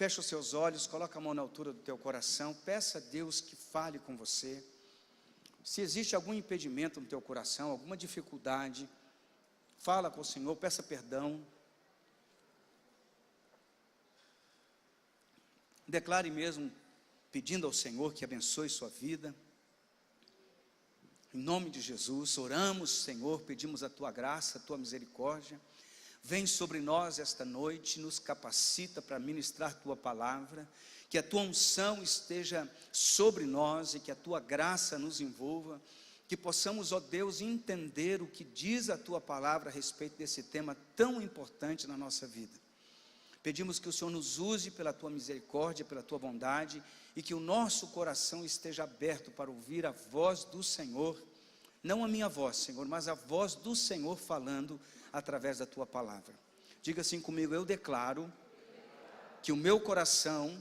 Fecha os seus olhos, coloca a mão na altura do teu coração, peça a Deus que fale com você. Se existe algum impedimento no teu coração, alguma dificuldade, fala com o Senhor, peça perdão. Declare mesmo, pedindo ao Senhor que abençoe sua vida. Em nome de Jesus, oramos, Senhor, pedimos a Tua graça, a Tua misericórdia. Vem sobre nós esta noite, nos capacita para ministrar Tua palavra, que a Tua unção esteja sobre nós e que a Tua graça nos envolva, que possamos, ó Deus, entender o que diz a Tua palavra a respeito desse tema tão importante na nossa vida. Pedimos que o Senhor nos use pela Tua misericórdia, pela Tua bondade, e que o nosso coração esteja aberto para ouvir a voz do Senhor, não a minha voz, Senhor, mas a voz do Senhor falando através da Tua palavra. Diga assim comigo: eu declaro que o meu coração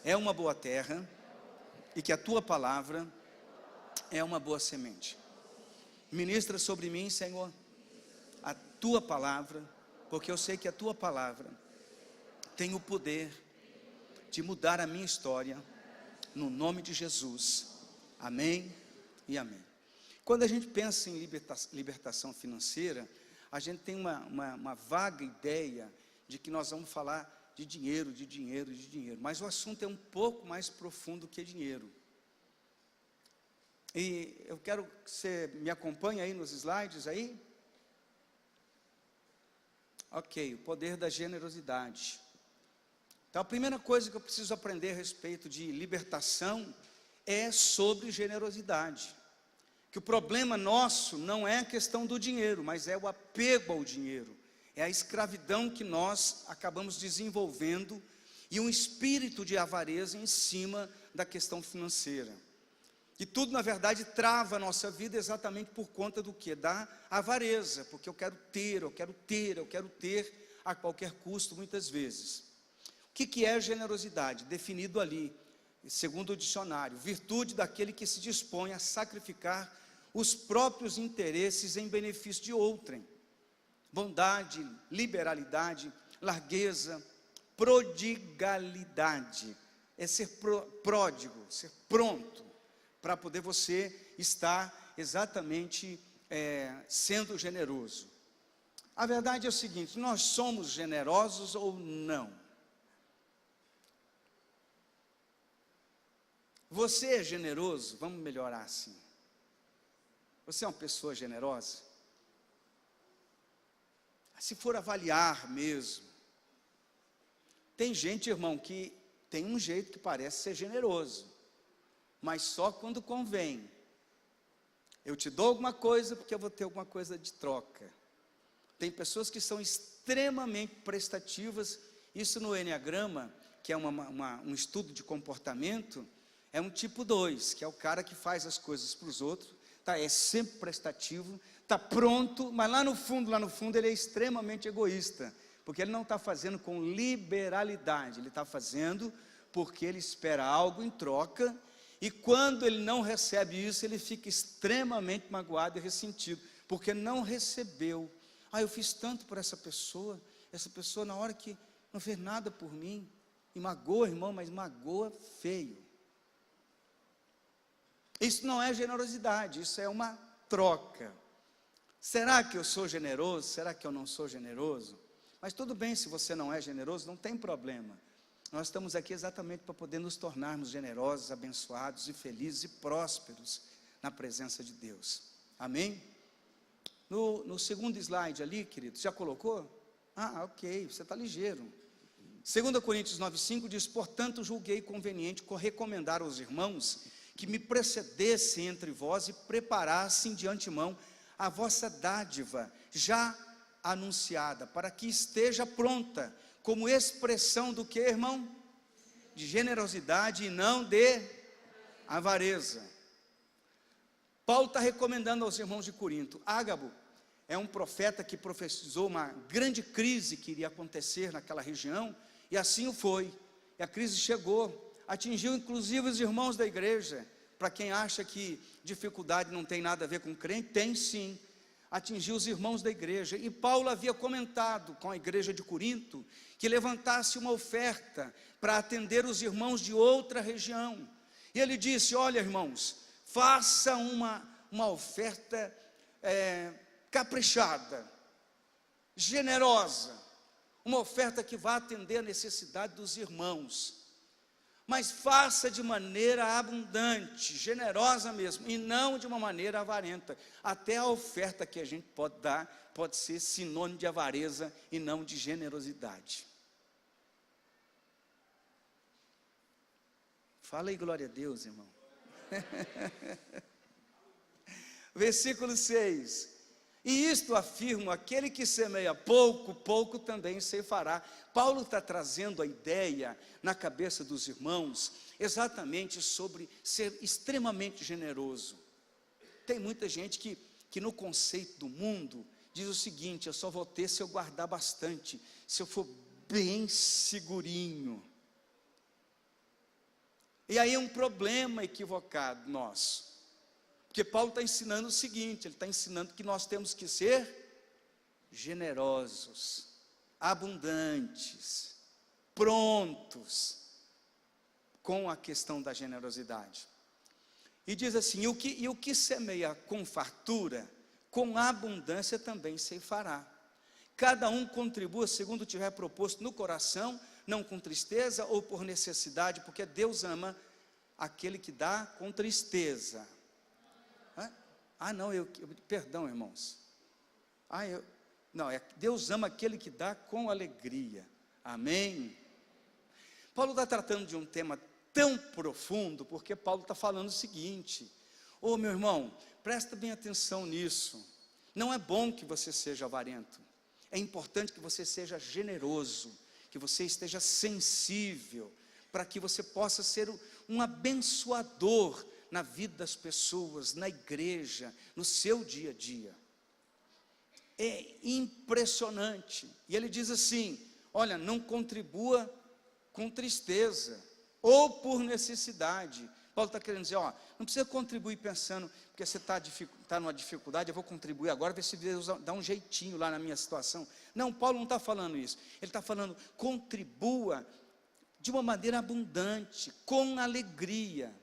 é uma boa terra e que a Tua palavra é uma boa semente. Ministra sobre mim, Senhor, a Tua palavra, porque eu sei que a Tua palavra tem o poder de mudar a minha história, no nome de Jesus, amém e amém. Quando a gente pensa em libertação financeira, a gente tem uma vaga ideia de que nós vamos falar de dinheiro, mas o assunto é um pouco mais profundo que dinheiro. E eu quero que você me acompanhe aí nos slides aí. Ok, o poder da generosidade. Então a primeira coisa que eu preciso aprender a respeito de libertação é sobre generosidade. Que o problema nosso não é a questão do dinheiro, mas é o apego ao dinheiro. É a escravidão que nós acabamos desenvolvendo e um espírito de avareza em cima da questão financeira. E tudo, na verdade, trava a nossa vida exatamente por conta do quê? Da avareza, porque eu quero ter a qualquer custo, muitas vezes. O que é generosidade? Definido ali, segundo o dicionário: virtude daquele que se dispõe a sacrificar os próprios interesses em benefício de outrem. Bondade, liberalidade, largueza, prodigalidade. É ser pródigo, ser pronto, para poder você estar exatamente sendo generoso. A verdade é o seguinte: nós somos generosos ou não? Você é generoso? Vamos melhorar assim. Você é uma pessoa generosa? Se for avaliar mesmo, tem gente, irmão, que tem um jeito que parece ser generoso, mas só quando convém. Eu te dou alguma coisa porque eu vou ter alguma coisa de troca. Tem pessoas que são extremamente prestativas. Isso no Enneagrama, que é um estudo de comportamento, é um tipo 2, que é o cara que faz as coisas para os outros, é sempre prestativo, está pronto, mas lá no fundo ele é extremamente egoísta, porque ele não está fazendo com liberalidade, ele está fazendo porque ele espera algo em troca, e quando ele não recebe isso, ele fica extremamente magoado e ressentido, porque não recebeu. Eu fiz tanto por essa pessoa na hora que não fez nada por mim, e magoa, irmão, mas magoa feio. Isso não é generosidade, isso é uma troca. Será que eu sou generoso? Será que eu não sou generoso? Mas tudo bem, se você não é generoso, não tem problema. Nós estamos aqui exatamente para poder nos tornarmos generosos, abençoados e felizes e prósperos na presença de Deus. Amém? No segundo slide ali, querido, já colocou? Ok, você está ligeiro. 2 Coríntios 9,5 diz: portanto julguei conveniente recomendar aos irmãos que me precedessem entre vós e preparassem de antemão a vossa dádiva já anunciada, para que esteja pronta, como expressão do que, irmão? De generosidade e não de avareza. Paulo está recomendando aos irmãos de Corinto. Ágabo é um profeta que profetizou uma grande crise que iria acontecer naquela região, e assim o foi. E a crise chegou, atingiu inclusive os irmãos da igreja. Para quem acha que dificuldade não tem nada a ver com crente, tem sim. atingiu os irmãos da igreja, e Paulo havia comentado com a igreja de Corinto, que levantasse uma oferta, para atender os irmãos de outra região, e ele disse: olha irmãos, faça uma oferta caprichada, generosa, uma oferta que vá atender a necessidade dos irmãos, mas faça de maneira abundante, generosa mesmo, e não de uma maneira avarenta. Até a oferta que a gente pode dar, pode ser sinônimo de avareza e não de generosidade. Fala aí, glória a Deus, irmão. Versículo 6: e isto afirmo, aquele que semeia pouco, pouco também ceifará. Paulo está trazendo a ideia na cabeça dos irmãos, exatamente sobre ser extremamente generoso. Tem muita gente que no conceito do mundo, diz o seguinte: eu só vou ter se eu guardar bastante, se eu for bem segurinho. E aí é um problema equivocado nosso, porque Paulo está ensinando o seguinte, ele está ensinando que nós temos que ser generosos, abundantes, prontos com a questão da generosidade. E diz assim: e o que semeia com fartura, com abundância também ceifará. Cada um contribua segundo tiver proposto no coração, não com tristeza ou por necessidade, porque Deus ama aquele que dá com tristeza. Perdão, irmãos. Deus ama aquele que dá com alegria. Amém? Paulo está tratando de um tema tão profundo, porque Paulo está falando o seguinte: meu irmão, presta bem atenção nisso. Não é bom que você seja avarento, é importante que você seja generoso, que você esteja sensível, para que você possa ser um abençoador na vida das pessoas, na igreja, no seu dia a dia. É impressionante. E ele diz assim: olha, não contribua com tristeza ou por necessidade. Paulo está querendo dizer, não precisa contribuir pensando, porque você está numa dificuldade, eu vou contribuir agora, ver se Deus dá um jeitinho lá na minha situação. Não, Paulo não está falando isso. Ele está falando, contribua de uma maneira abundante, com alegria,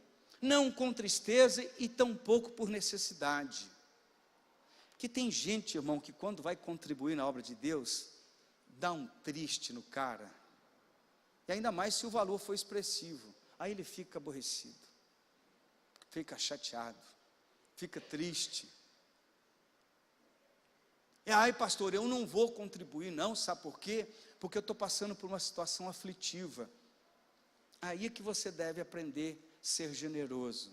não com tristeza e tampouco por necessidade. Porque tem gente, irmão, que quando vai contribuir na obra de Deus, dá um triste no cara, e ainda mais se o valor for expressivo, aí ele fica aborrecido, fica chateado, fica triste. Pastor, eu não vou contribuir não, sabe por quê? Porque eu estou passando por uma situação aflitiva. Aí é que você deve aprender a ser generoso.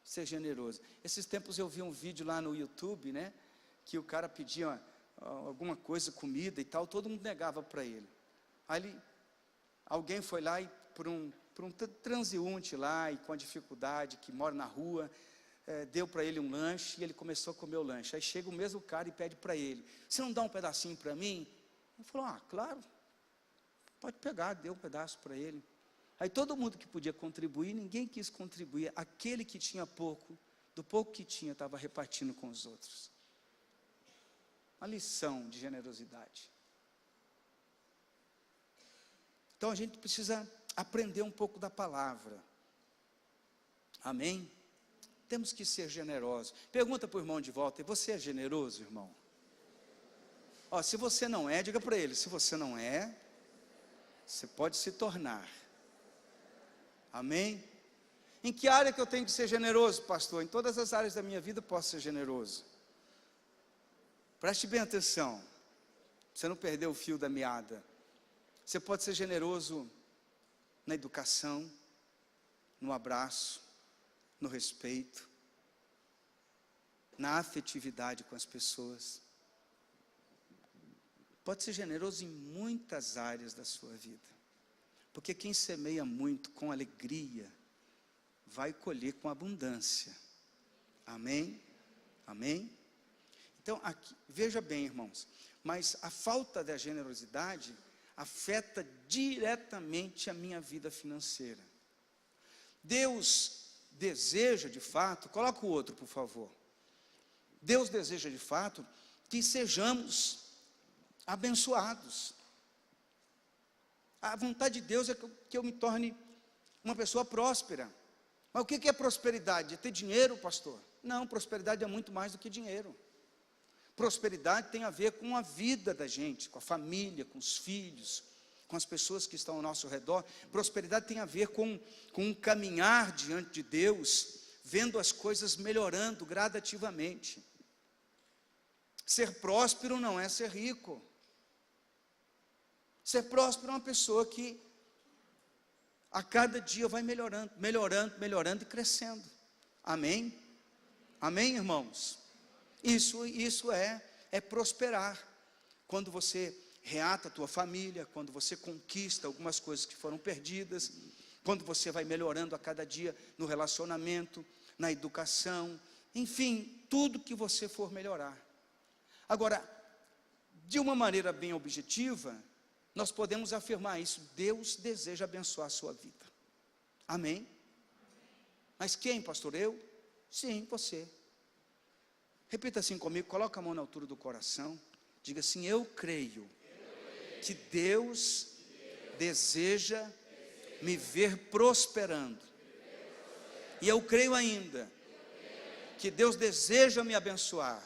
Ser generoso. Esses tempos eu vi um vídeo lá no YouTube, né, que o cara pedia alguma coisa, comida e tal, todo mundo negava para ele. Aí alguém foi lá e por um transeunte lá, e com a dificuldade, que mora na rua, deu para ele um lanche, e ele começou a comer o lanche. Aí chega o mesmo cara e pede para ele: você não dá um pedacinho para mim? Ele falou: claro, pode pegar. Deu um pedaço para ele. Aí todo mundo que podia contribuir, ninguém quis contribuir. Aquele que tinha pouco, do pouco que tinha, estava repartindo com os outros. Uma lição de generosidade. Então a gente precisa aprender um pouco da palavra. Amém? Temos que ser generosos. Pergunta para o irmão de volta: você é generoso, irmão? Se você não é, diga para ele: se você não é, você pode se tornar. Amém? Em que área que eu tenho que ser generoso, pastor? Em todas as áreas da minha vida eu posso ser generoso. Preste bem atenção, para você não perder o fio da meada. Você pode ser generoso na educação, no abraço, no respeito, na afetividade com as pessoas. Pode ser generoso em muitas áreas da sua vida, porque quem semeia muito com alegria, vai colher com abundância. Amém? Amém? Então, aqui, veja bem, irmãos, mas a falta da generosidade afeta diretamente a minha vida financeira. Deus deseja, de fato, coloca o outro, por favor. Deus deseja de fato que sejamos abençoados. A vontade de Deus é que eu me torne uma pessoa próspera. Mas o que é prosperidade? É ter dinheiro, pastor? Não, prosperidade é muito mais do que dinheiro. Prosperidade tem a ver com a vida da gente, com a família, com os filhos, com as pessoas que estão ao nosso redor. Prosperidade tem a ver com um caminhar diante de Deus, vendo as coisas melhorando gradativamente. Ser próspero não é ser rico. Ser próspero é uma pessoa que a cada dia vai melhorando, melhorando, melhorando e crescendo. Amém? Amém, irmãos? Isso é prosperar. Quando você reata a tua família, quando você conquista algumas coisas que foram perdidas, quando você vai melhorando a cada dia no relacionamento, na educação, enfim, tudo que você for melhorar. Agora, de uma maneira bem objetiva, nós podemos afirmar isso: Deus deseja abençoar a sua vida. Amém? Mas quem, pastor? Eu? Sim, você. Repita assim comigo, coloca a mão na altura do coração, diga assim: eu creio que Deus deseja me ver prosperando. E eu creio ainda que Deus deseja me abençoar.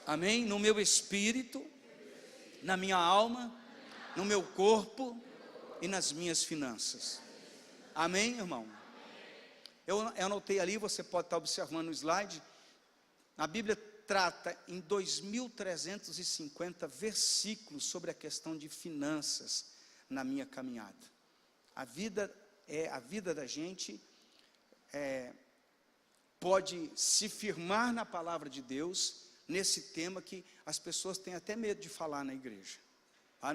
Amém? No meu espírito, na minha alma, no meu corpo e nas minhas finanças. Amém, irmão? Eu anotei ali, você pode estar observando no slide. A Bíblia trata em 2.350 versículos sobre a questão de finanças na minha caminhada. A vida da gente pode se firmar na palavra de Deus nesse tema que as pessoas têm até medo de falar na igreja.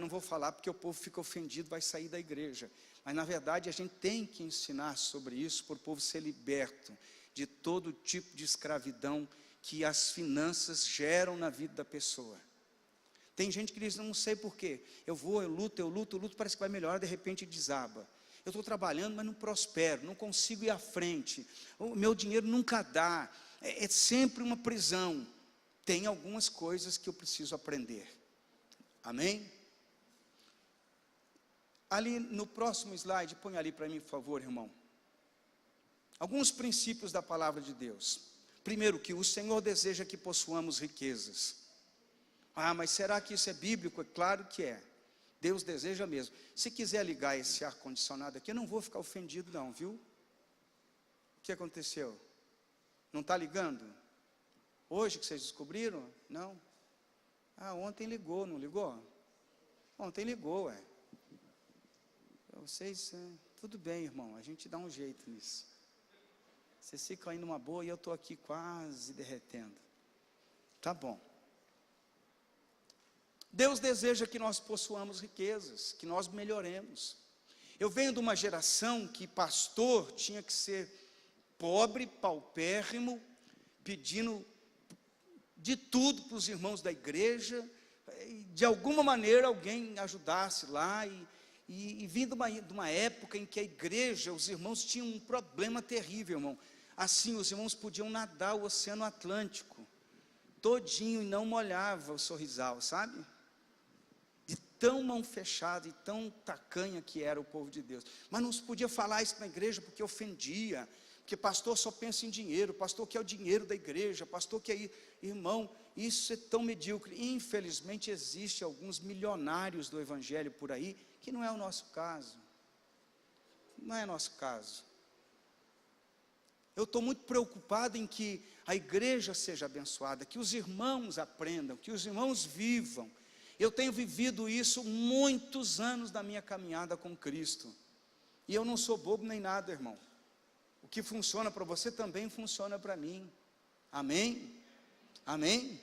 Não vou falar porque o povo fica ofendido, vai sair da igreja. Mas na verdade a gente tem que ensinar sobre isso para o povo ser liberto de todo tipo de escravidão que as finanças geram na vida da pessoa. Tem gente que diz: não sei porquê, eu luto, parece que vai melhorar, de repente desaba. Eu estou trabalhando, mas não prospero, não consigo ir à frente, o meu dinheiro nunca dá, é sempre uma prisão. Tem algumas coisas que eu preciso aprender. Amém? Ali no próximo slide, põe ali para mim, por favor, irmão. Alguns princípios da palavra de Deus. Primeiro, que o Senhor deseja que possuamos riquezas. Mas será que isso é bíblico? É claro que é. Deus deseja mesmo. Se quiser ligar esse ar-condicionado aqui, eu não vou ficar ofendido não, viu? O que aconteceu? Não está ligando? Hoje que vocês descobriram? Não? Ontem ligou, não ligou? Ontem ligou, Vocês, tudo bem, irmão, a gente dá um jeito nisso. Vocês ficam aí numa boa e eu estou aqui quase derretendo. Tá bom. Deus deseja que nós possuamos riquezas, que nós melhoremos. Eu venho de uma geração que pastor tinha que ser pobre, paupérrimo, pedindo de tudo para os irmãos da igreja, de alguma maneira alguém ajudasse lá, e vindo de uma época em que a igreja, os irmãos tinham um problema terrível, irmão. Assim, os irmãos podiam nadar o Oceano Atlântico todinho e não molhava o sorrisal, sabe? De tão mão fechada e tão tacanha que era o povo de Deus. Mas não se podia falar isso na igreja porque ofendia, porque pastor só pensa em dinheiro, pastor quer o dinheiro da igreja, pastor quer irmão, isso é tão medíocre. Infelizmente existe alguns milionários do evangelho por aí, que não é o nosso caso. Não é nosso caso. Eu estou muito preocupado em que a igreja seja abençoada, que os irmãos aprendam, que os irmãos vivam. Eu tenho vivido isso muitos anos da minha caminhada com Cristo, e eu não sou bobo nem nada, irmão. O que funciona para você também funciona para mim. Amém? Amém?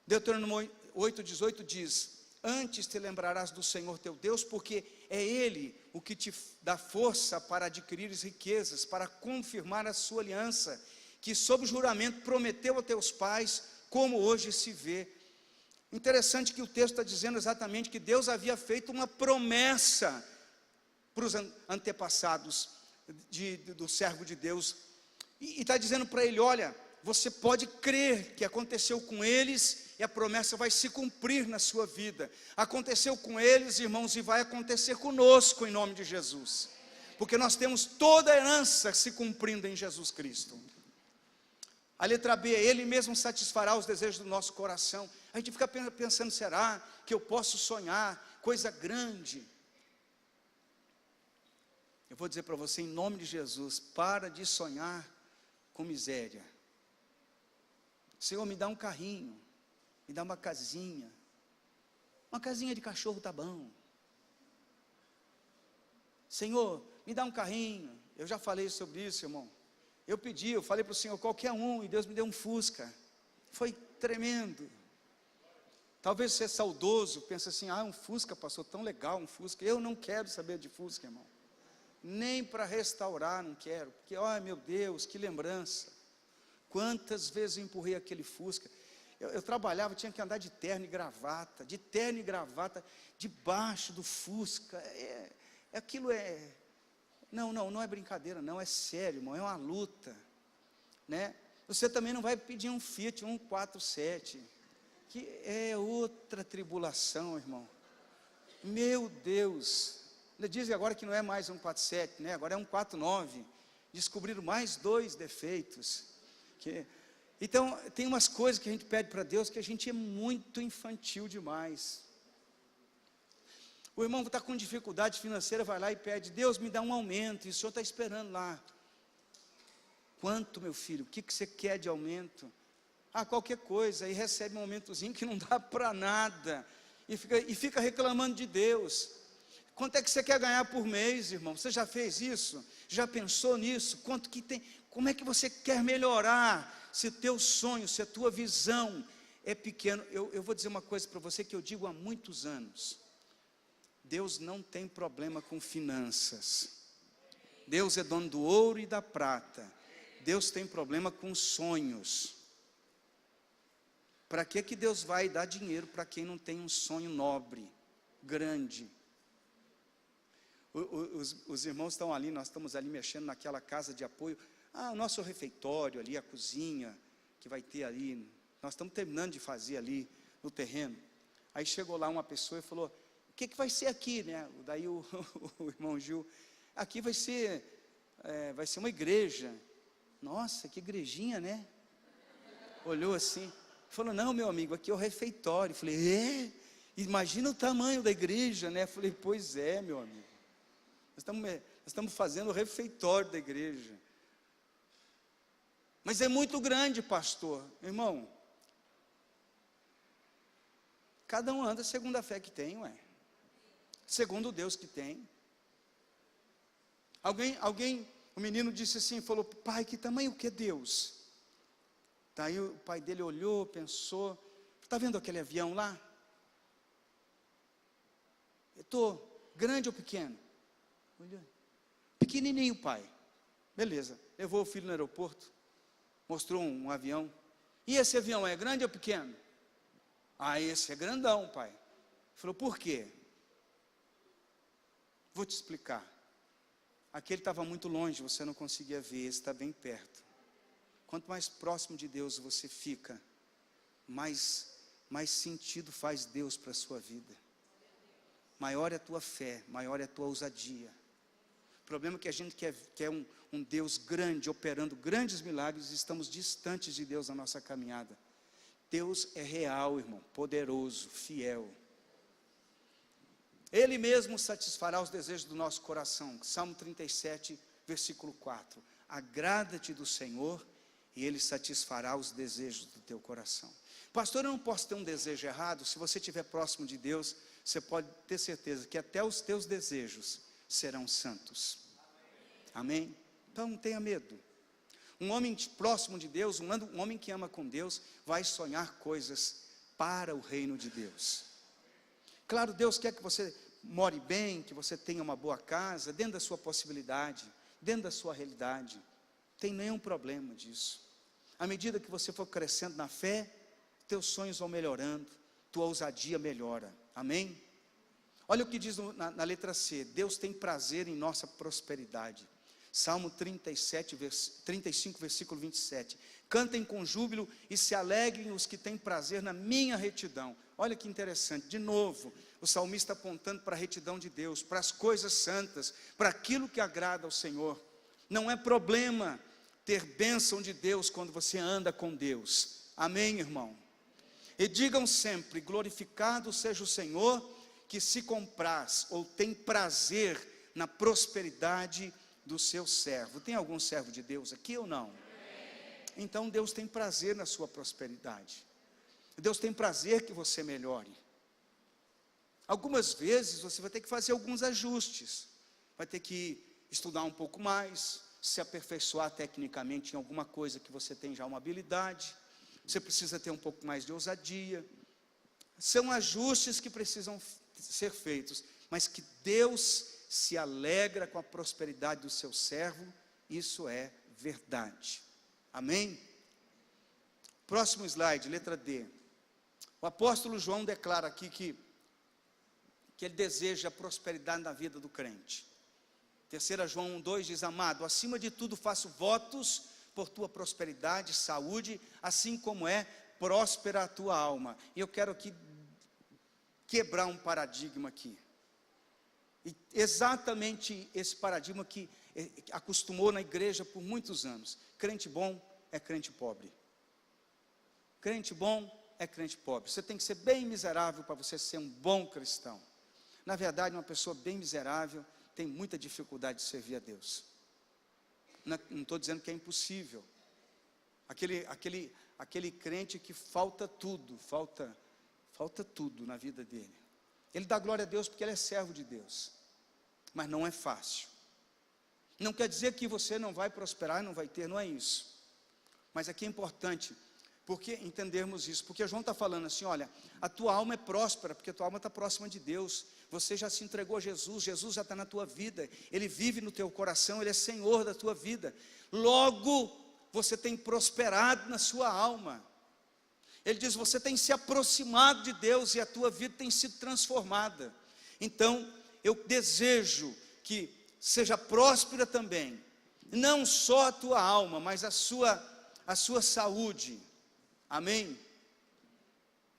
Deuteronômio 8,18 diz: antes te lembrarás do Senhor teu Deus, porque é Ele o que te dá força para adquirires riquezas, para confirmar a sua aliança, que sob juramento prometeu a teus pais, como hoje se vê. Interessante que o texto está dizendo exatamente que Deus havia feito uma promessa para os antepassados do servo de Deus, e está dizendo para ele: olha, você pode crer que aconteceu com eles e a promessa vai se cumprir na sua vida. Aconteceu com eles, irmãos, e vai acontecer conosco em nome de Jesus, porque nós temos toda a herança se cumprindo em Jesus Cristo. A letra B, Ele mesmo satisfará os desejos do nosso coração. A gente fica pensando, será que eu posso sonhar coisa grande? Eu vou dizer para você, em nome de Jesus, para de sonhar com miséria. Senhor, me dá um carrinho, me dá uma casinha de cachorro tá bom. Senhor, me dá um carrinho. Eu já falei sobre isso, irmão. Eu falei para o Senhor, qualquer um, e Deus me deu um Fusca. Foi tremendo. Talvez você é saudoso, pensa assim, um Fusca, pastor, tão legal, um Fusca. Eu não quero saber de Fusca, irmão. Nem para restaurar não quero, porque, meu Deus, que lembrança. Quantas vezes eu empurrei aquele Fusca. Eu trabalhava, tinha que andar de terno e gravata, debaixo do Fusca. Aquilo é... Não é brincadeira, não, é sério, irmão, é uma luta, né? Você também não vai pedir um Fiat 147, que é outra tribulação, irmão. Meu Deus, dizem agora que não é mais 147, né? Agora é 149, descobriram mais 2 defeitos. Então, tem umas coisas que a gente pede para Deus que a gente é muito infantil demais. O irmão está com dificuldade financeira, vai lá e pede, Deus me dá um aumento, e o senhor está esperando lá. Quanto, meu filho, o que você quer de aumento? Qualquer coisa, aí recebe um aumentozinho que não dá para nada, e fica reclamando de Deus. Quanto é que você quer ganhar por mês, irmão? Você já fez isso? Já pensou nisso? Quanto que tem? Como é que você quer melhorar? Se o teu sonho, se a tua visão é pequeno, eu vou dizer uma coisa para você que eu digo há muitos anos. Deus não tem problema com finanças. Deus é dono do ouro e da prata. Deus tem problema com sonhos. Para que Deus vai dar dinheiro para quem não tem um sonho nobre, grande? Os irmãos estão ali, nós estamos ali mexendo naquela casa de apoio. O nosso refeitório ali, a cozinha que vai ter ali, nós estamos terminando de fazer ali no terreno. Aí chegou lá uma pessoa e falou, o que vai ser aqui, né? Daí o irmão Gil, aqui vai ser uma igreja. Nossa, que igrejinha, né? Olhou assim, falou, não, meu amigo, aqui é o refeitório. Falei, imagina o tamanho da igreja, né? Falei, pois é, meu amigo, nós estamos fazendo o refeitório da igreja. Mas é muito grande, pastor. Irmão, cada um anda segundo a fé que tem, segundo o Deus que tem. O menino disse assim, falou, pai, que tamanho que é Deus? Daí o pai dele olhou, pensou, está vendo aquele avião lá? Grande ou pequeno? Olhou, pequenininho, pai. Beleza, levou o filho no aeroporto, mostrou um avião. E esse avião é grande ou pequeno? Esse é grandão, pai. Falou, por quê? Vou te explicar. Aquele estava muito longe, você não conseguia ver, esse está bem perto. Quanto mais próximo de Deus você fica, mais sentido faz Deus para a sua vida. Maior é a tua fé, maior é a tua ousadia. O problema é que a gente quer um Deus grande, operando grandes milagres, e estamos distantes de Deus na nossa caminhada. Deus é real, irmão, poderoso, fiel. Ele mesmo satisfará os desejos do nosso coração. Salmo 37, versículo 4. Agrada-te do Senhor, e Ele satisfará os desejos do teu coração. Pastor, eu não posso ter um desejo errado. Se você estiver próximo de Deus, você pode ter certeza que até os teus desejos serão santos. Amém? Então não tenha medo. Um homem próximo de Deus, um homem que ama com Deus, vai sonhar coisas para o reino de Deus. Claro, Deus quer que você more bem, que você tenha uma boa casa, dentro da sua possibilidade, dentro da sua realidade. Não tem nenhum problema disso. À medida que você for crescendo na fé, teus sonhos vão melhorando, tua ousadia melhora. Amém? Olha o que diz na letra C. Deus tem prazer em nossa prosperidade. Salmo 35, versículo 27. Cantem com júbilo e se alegrem os que têm prazer na minha retidão. Olha que interessante, de novo, o salmista apontando para a retidão de Deus, para as coisas santas, para aquilo que agrada ao Senhor. Não é problema ter bênção de Deus quando você anda com Deus. Amém, irmão? E digam sempre: glorificado seja o Senhor, que se compraz ou tem prazer na prosperidade do seu servo. Tem algum servo de Deus aqui ou não? Então Deus tem prazer na sua prosperidade. Deus tem prazer que você melhore. Algumas vezes você vai ter que fazer alguns ajustes. Vai ter que estudar um pouco mais, se aperfeiçoar tecnicamente em alguma coisa que você tem já uma habilidade. Você precisa ter um pouco mais de ousadia. São ajustes que precisam ser feitos, mas que Deus se alegra com a prosperidade do seu servo, isso é verdade. Amém? Próximo slide, letra D. O apóstolo João declara aqui que ele deseja a prosperidade na vida do crente. 3 João 1,2 diz: amado, acima de tudo faço votos por tua prosperidade, saúde, assim como é próspera a tua alma. E eu quero aqui quebrar um paradigma aqui. E exatamente esse paradigma que acostumou na igreja por muitos anos. Crente bom é crente pobre. Crente bom é crente pobre. Você tem que ser bem miserável para você ser um bom cristão. Na verdade, uma pessoa bem miserável tem muita dificuldade de servir a Deus. Não estou dizendo que é impossível. Aquele crente que falta tudo na vida dele. Ele dá glória a Deus porque ele é servo de Deus, mas não é fácil. Não quer dizer que você não vai prosperar, não vai ter, não é isso. Mas aqui é importante, porque entendermos isso, porque João está falando assim: olha, a tua alma é próspera, porque a tua alma está próxima de Deus, você já se entregou a Jesus, Jesus já está na tua vida, Ele vive no teu coração, Ele é Senhor da tua vida, logo, você tem prosperado na sua alma. Ele diz: você tem se aproximado de Deus e a tua vida tem sido transformada. Então, eu desejo que seja próspera também, não só a tua alma, mas a sua saúde. Amém?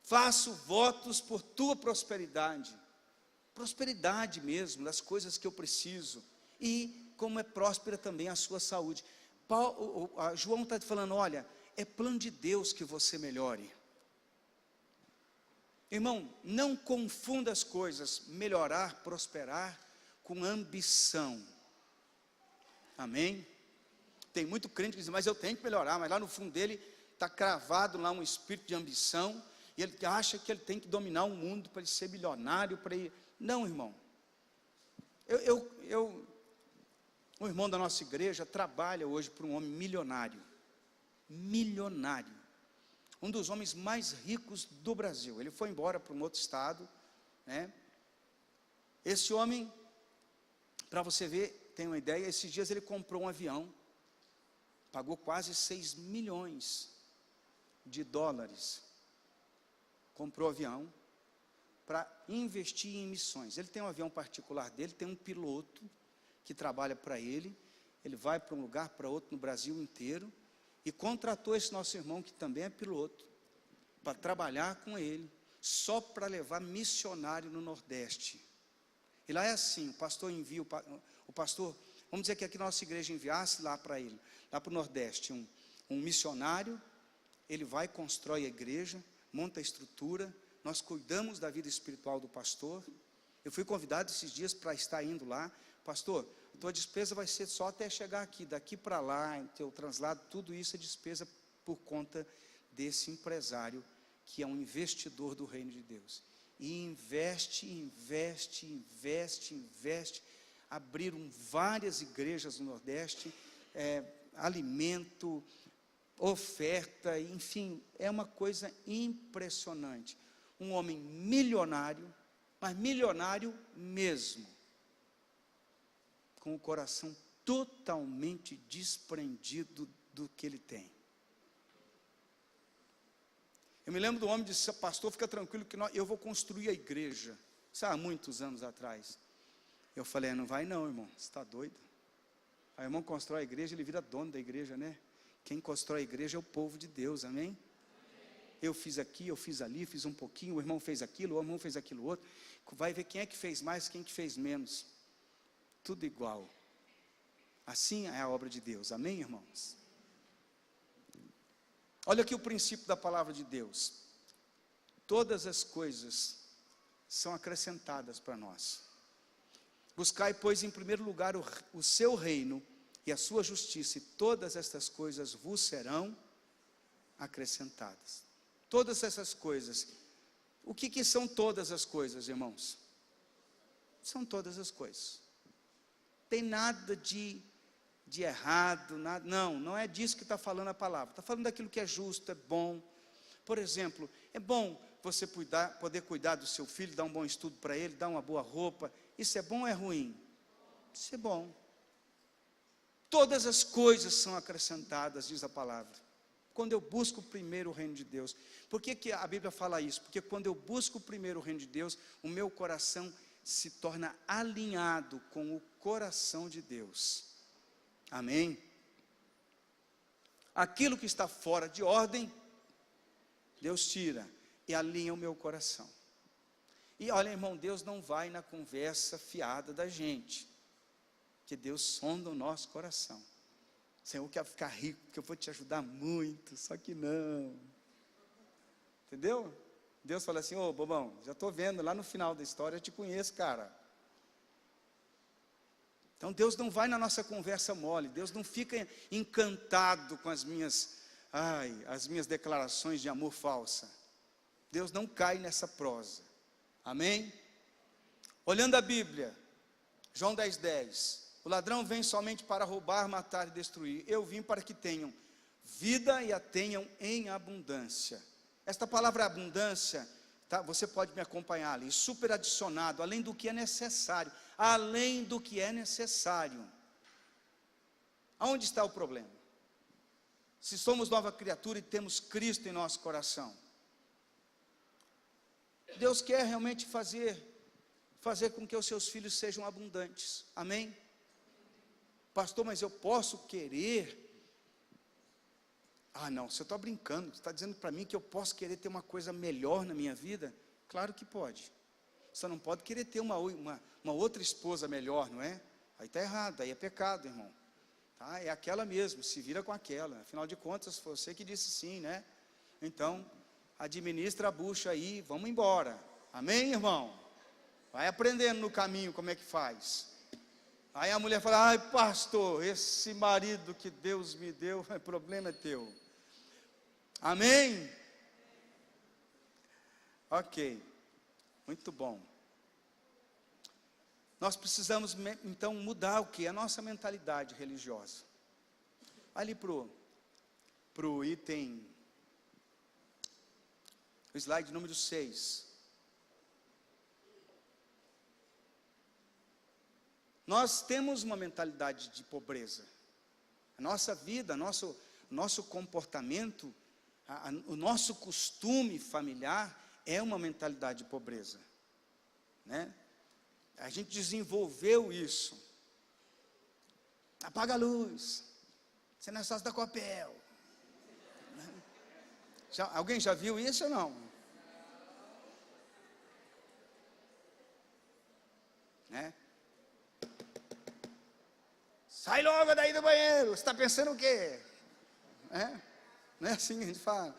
Faço votos por tua prosperidade mesmo, das coisas que eu preciso, e como é próspera também a sua saúde. João está falando: olha, é plano de Deus que você melhore. Irmão, não confunda as coisas, melhorar, prosperar, com ambição. Amém? Tem muito crente que diz: mas eu tenho que melhorar, mas lá no fundo dele está cravado lá um espírito de ambição, e ele acha que ele tem que dominar o mundo para ele ser milionário, para ele... Não, irmão. O irmão da nossa igreja trabalha hoje para um homem milionário. Um dos homens mais ricos do Brasil. Ele foi embora para um outro estado, né? Esse homem, para você ver, tem uma ideia, esses dias ele comprou um avião, pagou quase 6 milhões de dólares, comprou avião para investir em missões. Ele tem um avião particular dele, tem um piloto que trabalha para ele, ele vai para um lugar, para outro no Brasil inteiro, e contratou esse nosso irmão, que também é piloto, para trabalhar com ele, só para levar missionário no Nordeste. E lá é assim: o pastor envia, o pastor, vamos dizer que aqui na nossa igreja enviasse lá para ele, lá para o Nordeste, um missionário, ele vai, constrói a igreja, monta a estrutura, nós cuidamos da vida espiritual do pastor. Eu fui convidado esses dias para estar indo lá. Pastor, a tua despesa vai ser só até chegar aqui, daqui para lá, o teu translado, tudo isso é despesa por conta desse empresário, que é um investidor do reino de Deus. E investe, abriram várias igrejas no Nordeste, alimento, oferta, enfim, é uma coisa impressionante. Um homem milionário, mas milionário mesmo, com o coração totalmente desprendido do que ele tem. Eu me lembro do homem que disse: pastor, fica tranquilo que eu vou construir a igreja. Isso há muitos anos atrás. Eu falei: não vai não, irmão, você está doido? Aí o irmão constrói a igreja, ele vira dono da igreja, né? Quem constrói a igreja é o povo de Deus, amém? Eu fiz aqui, eu fiz ali, fiz um pouquinho, o irmão fez aquilo, o irmão fez aquilo outro. Vai ver quem é que fez mais, quem que fez menos. Tudo igual. Assim é a obra de Deus, amém, irmãos? Olha aqui o princípio da palavra de Deus. Todas as coisas são acrescentadas para nós. Buscai, pois, em primeiro lugar o seu reino e a sua justiça, e todas estas coisas vos serão acrescentadas. Todas essas coisas. O que são todas as coisas, irmãos? São todas as coisas. Tem nada de errado, nada, não é disso que está falando a palavra. Está falando daquilo que é justo, é bom. Por exemplo, é bom você poder cuidar do seu filho, dar um bom estudo para ele, dar uma boa roupa. Isso é bom ou é ruim? Isso é bom. Todas as coisas são acrescentadas, diz a palavra. Quando eu busco primeiro o reino de Deus. Por que a Bíblia fala isso? Porque quando eu busco primeiro o reino de Deus, o meu coração se torna alinhado com o coração de Deus. Amém? Aquilo que está fora de ordem, Deus tira e alinha o meu coração. E olha, irmão, Deus não vai na conversa fiada da gente, que Deus sonda o nosso coração. Senhor, eu quero ficar rico, porque eu vou te ajudar muito, só que não. Entendeu? Deus fala assim, ô bobão, já estou vendo, lá no final da história eu te conheço, cara. Então Deus não vai na nossa conversa mole, Deus não fica encantado com as minhas declarações de amor falsa. Deus não cai nessa prosa, amém? Olhando a Bíblia, João 10:10, o ladrão vem somente para roubar, matar e destruir, eu vim para que tenham vida e a tenham em abundância. Esta palavra abundância, tá? Você pode me acompanhar ali, super adicionado, além do que é necessário, além do que é necessário. Aonde está o problema? Se somos nova criatura e temos Cristo em nosso coração, Deus quer realmente fazer com que os seus filhos sejam abundantes, amém? Pastor, mas eu posso querer? Ah não, você está brincando, você está dizendo para mim que eu posso querer ter uma coisa melhor na minha vida? Claro que pode. Você não pode querer ter uma outra esposa melhor, não é? Aí está errado, aí é pecado, irmão. Tá? É aquela mesmo, se vira com aquela. Afinal de contas, foi você que disse sim, né? Então, administra a bucha aí, vamos embora. Amém, irmão? Vai aprendendo no caminho como é que faz. Aí a mulher fala, ai pastor, esse marido que Deus me deu, o problema é teu. Amém? Ok, muito bom. Nós precisamos então mudar o que? A nossa mentalidade religiosa. Ali pro item, o slide número 6. Nós temos uma mentalidade de pobreza. A nossa vida, nosso comportamento, o nosso costume familiar é uma mentalidade de pobreza, né? A gente desenvolveu isso. Apaga a luz, você não é sócio da Copel. Alguém já viu isso ou não? Né? Sai logo daí do banheiro, você está pensando o quê? Não é assim que a gente fala.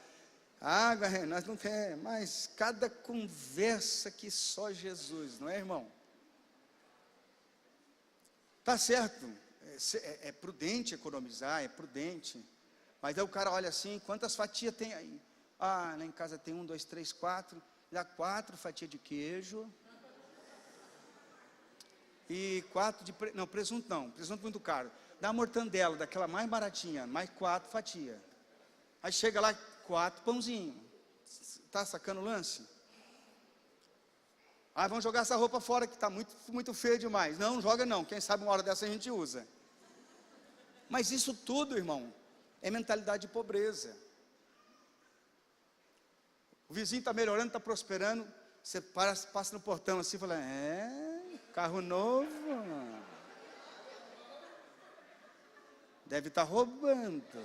Água, nós não temos, mas cada conversa que só Jesus, não é, irmão? Tá certo, é prudente economizar, é prudente, mas aí o cara olha assim, quantas fatias tem aí? Ah, lá em casa tem 1, 2, 3, 4, dá 4 fatias de queijo, e 4 de, presunto muito caro, dá a mortandela, daquela mais baratinha, mais 4 fatias, aí chega lá, 4 pãozinhos, tá sacando o lance? Ah, vamos jogar essa roupa fora que está muito, muito feia demais. Não joga não, quem sabe uma hora dessa a gente usa. Mas isso tudo, irmão, é mentalidade de pobreza. O vizinho está melhorando, está prosperando, você passa no portão assim e fala, carro novo. Deve estar roubando.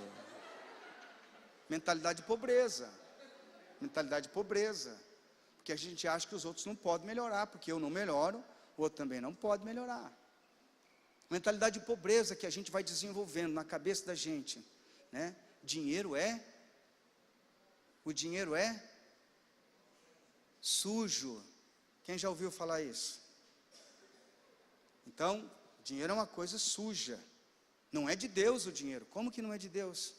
Mentalidade de pobreza. Mentalidade de pobreza. Porque a gente acha que os outros não podem melhorar, porque eu não melhoro, o outro também não pode melhorar. Mentalidade de pobreza que a gente vai desenvolvendo na cabeça da gente, né? O dinheiro é sujo. Quem já ouviu falar isso? Então, dinheiro é uma coisa suja. Não é de Deus o dinheiro. Como que não é de Deus?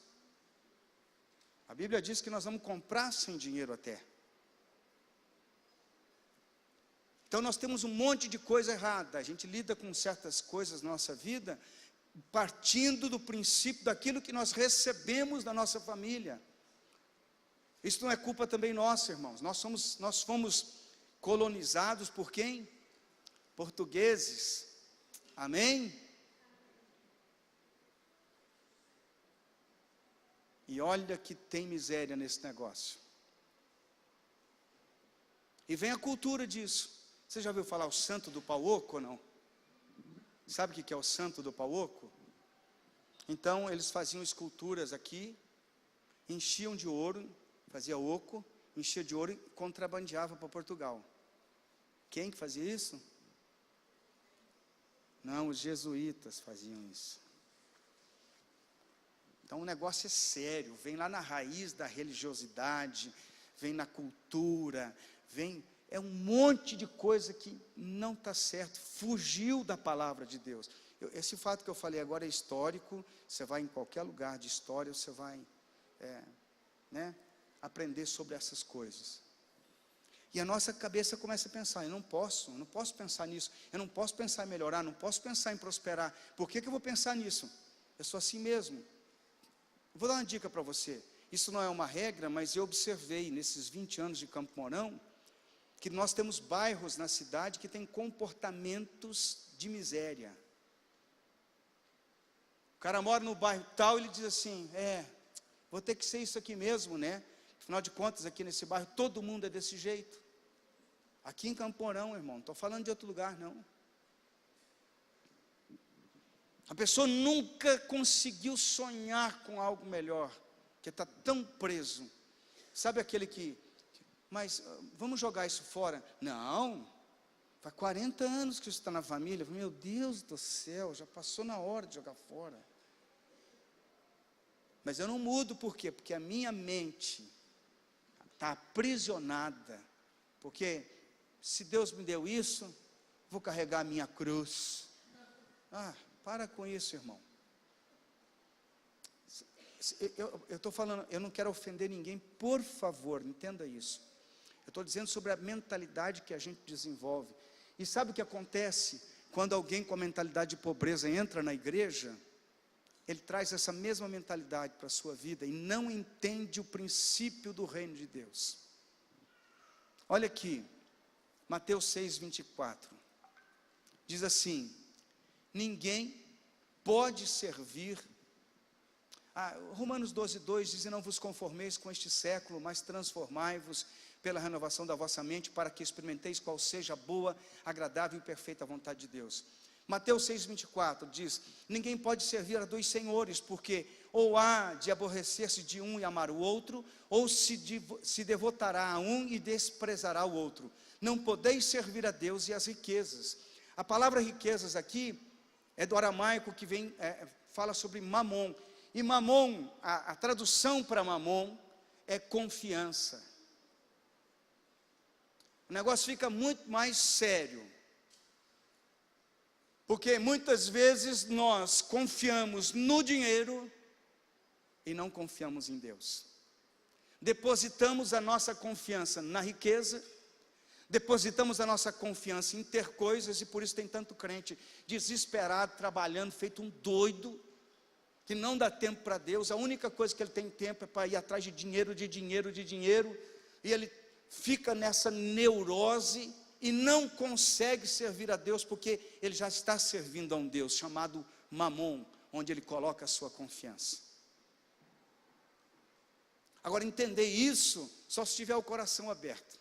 A Bíblia diz que nós vamos comprar sem dinheiro até. Então nós temos um monte de coisa errada. A gente lida com certas coisas na nossa vida partindo do princípio daquilo que nós recebemos da nossa família. Isso não é culpa também nossa, irmãos. Nós fomos colonizados por quem? Portugueses. Amém? E olha que tem miséria nesse negócio. E vem a cultura disso. Você já ouviu falar o santo do pau oco ou não? Sabe o que é o santo do pau oco? Então eles faziam esculturas aqui, enchiam de ouro, fazia oco, enchia de ouro e contrabandeava para Portugal. Quem que fazia isso? Não, os jesuítas faziam isso. Então o negócio é sério, vem lá na raiz da religiosidade, vem na cultura, é um monte de coisa que não está certo, fugiu da palavra de Deus. Esse fato que eu falei agora é histórico, você vai em qualquer lugar de história, você vai aprender sobre essas coisas. E a nossa cabeça começa a pensar, eu não posso pensar nisso, eu não posso pensar em melhorar, não posso pensar em prosperar, por que eu vou pensar nisso? Eu sou assim mesmo. Vou dar uma dica para você, isso não é uma regra, mas eu observei nesses 20 anos de Campo Mourão, que nós temos bairros na cidade que têm comportamentos de miséria. O cara mora no bairro tal, ele diz assim, vou ter que ser isso aqui mesmo, né? Afinal de contas, aqui nesse bairro, todo mundo é desse jeito. Aqui em Campo Mourão, irmão, não estou falando de outro lugar, não. A pessoa nunca conseguiu sonhar com algo melhor, porque está tão preso. Sabe aquele que, mas vamos jogar isso fora? Não, faz 40 anos que isso está na família. Meu Deus do céu, já passou na hora de jogar fora. Mas eu não mudo, por quê? Porque a minha mente está aprisionada, porque se Deus me deu isso, vou carregar a minha cruz. Para com isso, irmão. Eu estou falando, eu não quero ofender ninguém, por favor, entenda isso. Eu estou dizendo sobre a mentalidade que a gente desenvolve. E sabe o que acontece quando alguém com a mentalidade de pobreza entra na igreja? Ele traz essa mesma mentalidade para a sua vida e não entende o princípio do reino de Deus. Olha aqui, Mateus 6:24, diz assim, ninguém pode servir, Romanos 12:2 diz, não vos conformeis com este século, mas transformai-vos pela renovação da vossa mente, para que experimenteis qual seja a boa, agradável e perfeita vontade de Deus. Mateus 6:24 diz, ninguém pode servir a dois senhores, porque ou há de aborrecer-se de um e amar o outro, ou se devotará a um e desprezará o outro. Não podeis servir a Deus e às riquezas. A palavra riquezas aqui é do aramaico que fala sobre mamon. E mamon, a tradução para mamon é confiança. O negócio fica muito mais sério. Porque muitas vezes nós confiamos no dinheiro e não confiamos em Deus. Depositamos a nossa confiança na riqueza, depositamos a nossa confiança em ter coisas, e por isso tem tanto crente desesperado, trabalhando, feito um doido, que não dá tempo para Deus. A única coisa que ele tem tempo é para ir atrás de dinheiro, e ele fica nessa neurose, e não consegue servir a Deus, porque ele já está servindo a um Deus chamado Mamon, onde ele coloca a sua confiança. Agora, entender isso, só se tiver o coração aberto.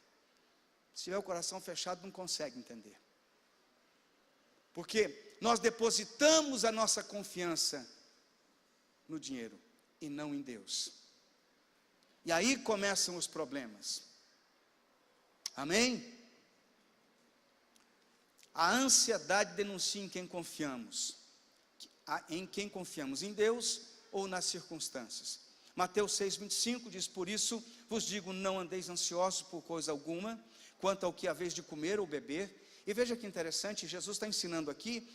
Se tiver o coração fechado, não consegue entender. Porque nós depositamos a nossa confiança no dinheiro e não em Deus. E aí começam os problemas. Amém? A ansiedade denuncia em quem confiamos. Em quem confiamos, em Deus ou nas circunstâncias. Mateus 6,25 diz: por isso vos digo, não andeis ansiosos por coisa alguma, quanto ao que haveis de comer ou beber. E veja que interessante, Jesus está ensinando aqui,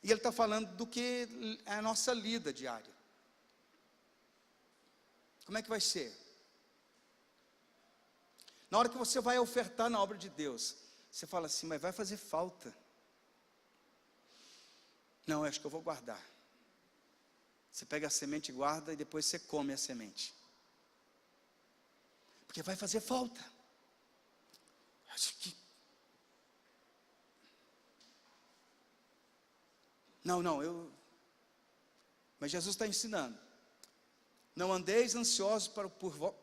e Ele está falando do que é a nossa lida diária. Como é que vai ser? Na hora que você vai ofertar na obra de Deus, você fala assim, mas vai fazer falta. Não, eu acho que eu vou guardar. Você pega a semente e guarda, e depois você come a semente. Porque vai fazer falta. Acho que... Mas Jesus está ensinando. Não andeis ansiosos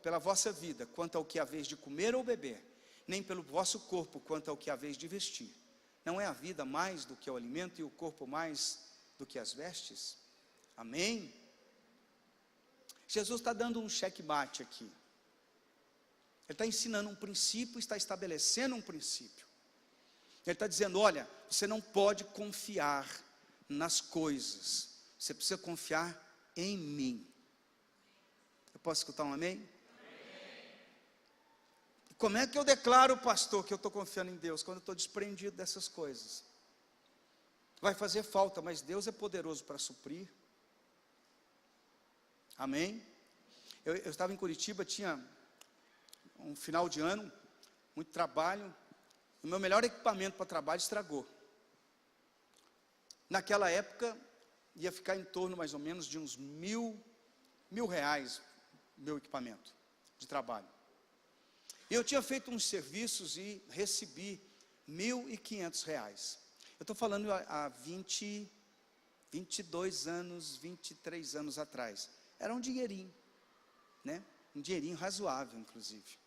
pela vossa vida, quanto ao que haveis de comer ou beber, nem pelo vosso corpo, quanto ao que haveis de vestir. Não é a vida mais do que o alimento e o corpo mais do que as vestes? Amém? Jesus está dando um checkmate aqui. Ele está ensinando um princípio, está estabelecendo um princípio. Ele está dizendo, olha, você não pode confiar nas coisas, você precisa confiar em mim. Eu posso escutar um amém? Como é que eu declaro, pastor, que eu estou confiando em Deus? Quando eu estou desprendido dessas coisas. Vai fazer falta, mas Deus é poderoso para suprir. Amém? Eu estava em Curitiba, tinha um final de ano, muito trabalho. O meu melhor equipamento para trabalho estragou. Naquela época, ia ficar em torno mais ou menos de uns mil reais, meu equipamento de trabalho. Eu tinha feito uns serviços e recebi R$ 1.500. Eu estou falando há 22 anos, 23 anos atrás. Era um dinheirinho, né? Um dinheirinho razoável, inclusive.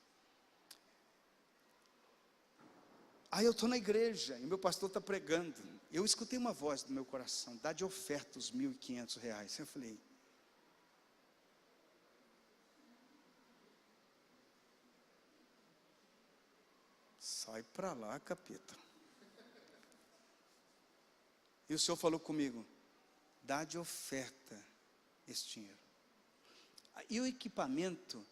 Aí eu estou na igreja, e meu pastor está pregando. Eu escutei uma voz do meu coração, dá de oferta os R$ 1.500. Eu falei, sai para lá, capeta. E o Senhor falou comigo, dá de oferta esse dinheiro. E o equipamento,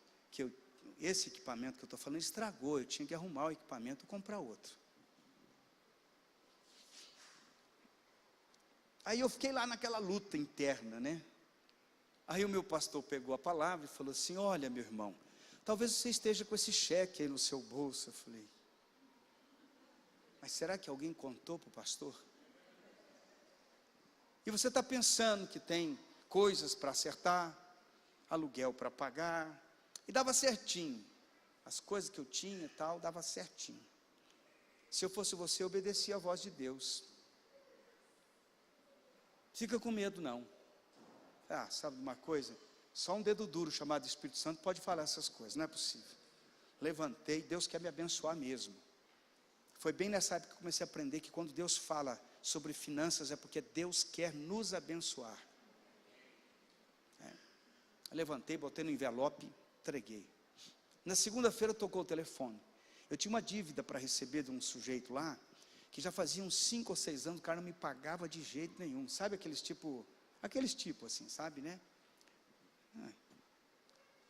esse equipamento que eu estou falando, estragou. Eu tinha que arrumar o equipamento e comprar outro. Aí eu fiquei lá naquela luta interna, né? Aí o meu pastor pegou a palavra e falou assim, olha, meu irmão, talvez você esteja com esse cheque aí no seu bolso. Eu falei, mas será que alguém contou para o pastor? E você está pensando que tem coisas para acertar, aluguel para pagar, e dava certinho. As coisas que eu tinha e tal, dava certinho. Se eu fosse você, eu obedecia a voz de Deus. Fica com medo não. Sabe de uma coisa? Só um dedo duro chamado Espírito Santo pode falar essas coisas, não é possível. Levantei, Deus quer me abençoar mesmo. Foi bem nessa época que eu comecei a aprender que quando Deus fala sobre finanças é porque Deus quer nos abençoar. Eu levantei, botei no envelope, entreguei. Na segunda-feira tocou o telefone. Eu tinha uma dívida para receber de um sujeito lá, que já fazia uns 5 ou 6 anos, o cara não me pagava de jeito nenhum. Sabe aqueles tipo assim, sabe, né?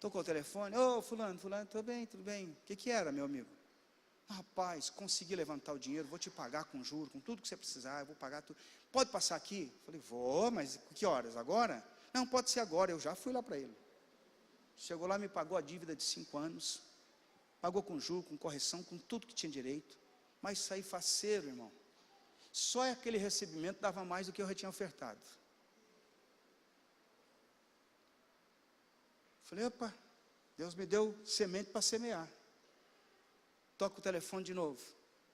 Tocou o telefone, ô fulano, tudo bem? O que era, meu amigo? Rapaz, consegui levantar o dinheiro, vou te pagar com juros, com tudo que você precisar, eu vou pagar tudo. Pode passar aqui? Falei, vou, mas que horas? Agora? Não, pode ser agora, eu já fui lá para ele. Chegou lá, me pagou a dívida de 5 anos, pagou com juros, com correção, com tudo que tinha direito, mas saí faceiro, irmão. Só aquele recebimento dava mais do que eu já tinha ofertado. Falei, opa, Deus me deu semente para semear. Toca o telefone de novo,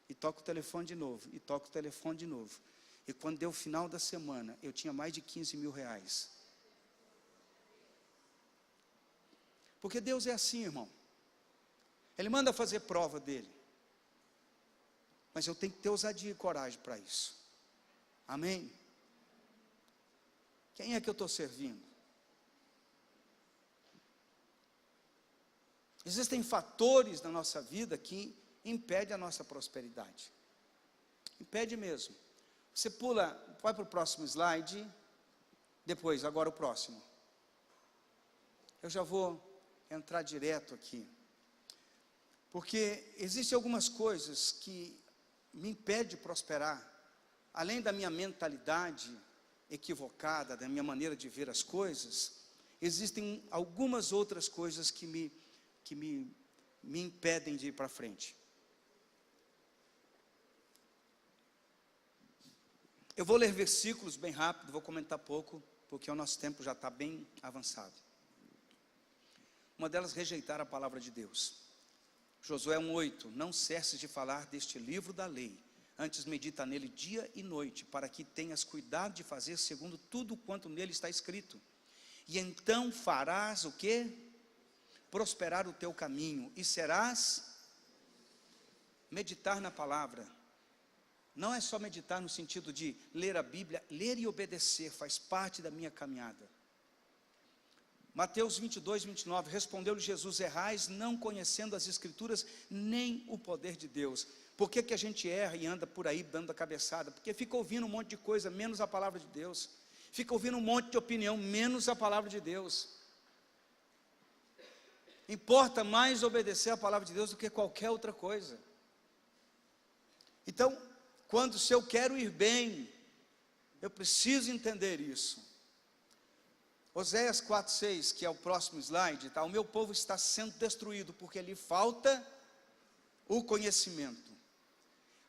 e toca o telefone de novo, e toca o telefone de novo. E quando deu o final da semana, eu tinha mais de R$ 15.000. Porque Deus é assim, irmão. Ele manda fazer prova dele. Mas eu tenho que ter ousadia e coragem para isso. Amém? Quem é que eu estou servindo? Existem fatores na nossa vida que impedem a nossa prosperidade. Impede mesmo. Você vai para o próximo slide. Depois, agora o próximo. Eu já vou entrar direto aqui. Porque existem algumas coisas que me impedem de prosperar. Além da minha mentalidade equivocada, da minha maneira de ver as coisas, existem algumas outras coisas que me impedem de ir para frente. Eu vou ler versículos bem rápido, vou comentar pouco, porque o nosso tempo já está bem avançado. Uma delas, rejeitar a palavra de Deus. Josué 1:8, não cesses de falar deste livro da lei, antes medita nele dia e noite, para que tenhas cuidado de fazer segundo tudo quanto nele está escrito. E então farás o quê? Prosperar o teu caminho, e serás, meditar na palavra. Não é só meditar no sentido de ler a Bíblia, ler e obedecer, faz parte da minha caminhada. Mateus 22:29, respondeu-lhe Jesus, errais não conhecendo as Escrituras, nem o poder de Deus. Por que a gente erra e anda por aí dando a cabeçada? Porque fica ouvindo um monte de coisa, menos a palavra de Deus. Fica ouvindo um monte de opinião, menos a palavra de Deus. Importa mais obedecer a palavra de Deus do que qualquer outra coisa. Então, se eu quero ir bem, eu preciso entender isso. Oséias 4:6, que é o próximo slide, tá? O meu povo está sendo destruído porque lhe falta o conhecimento.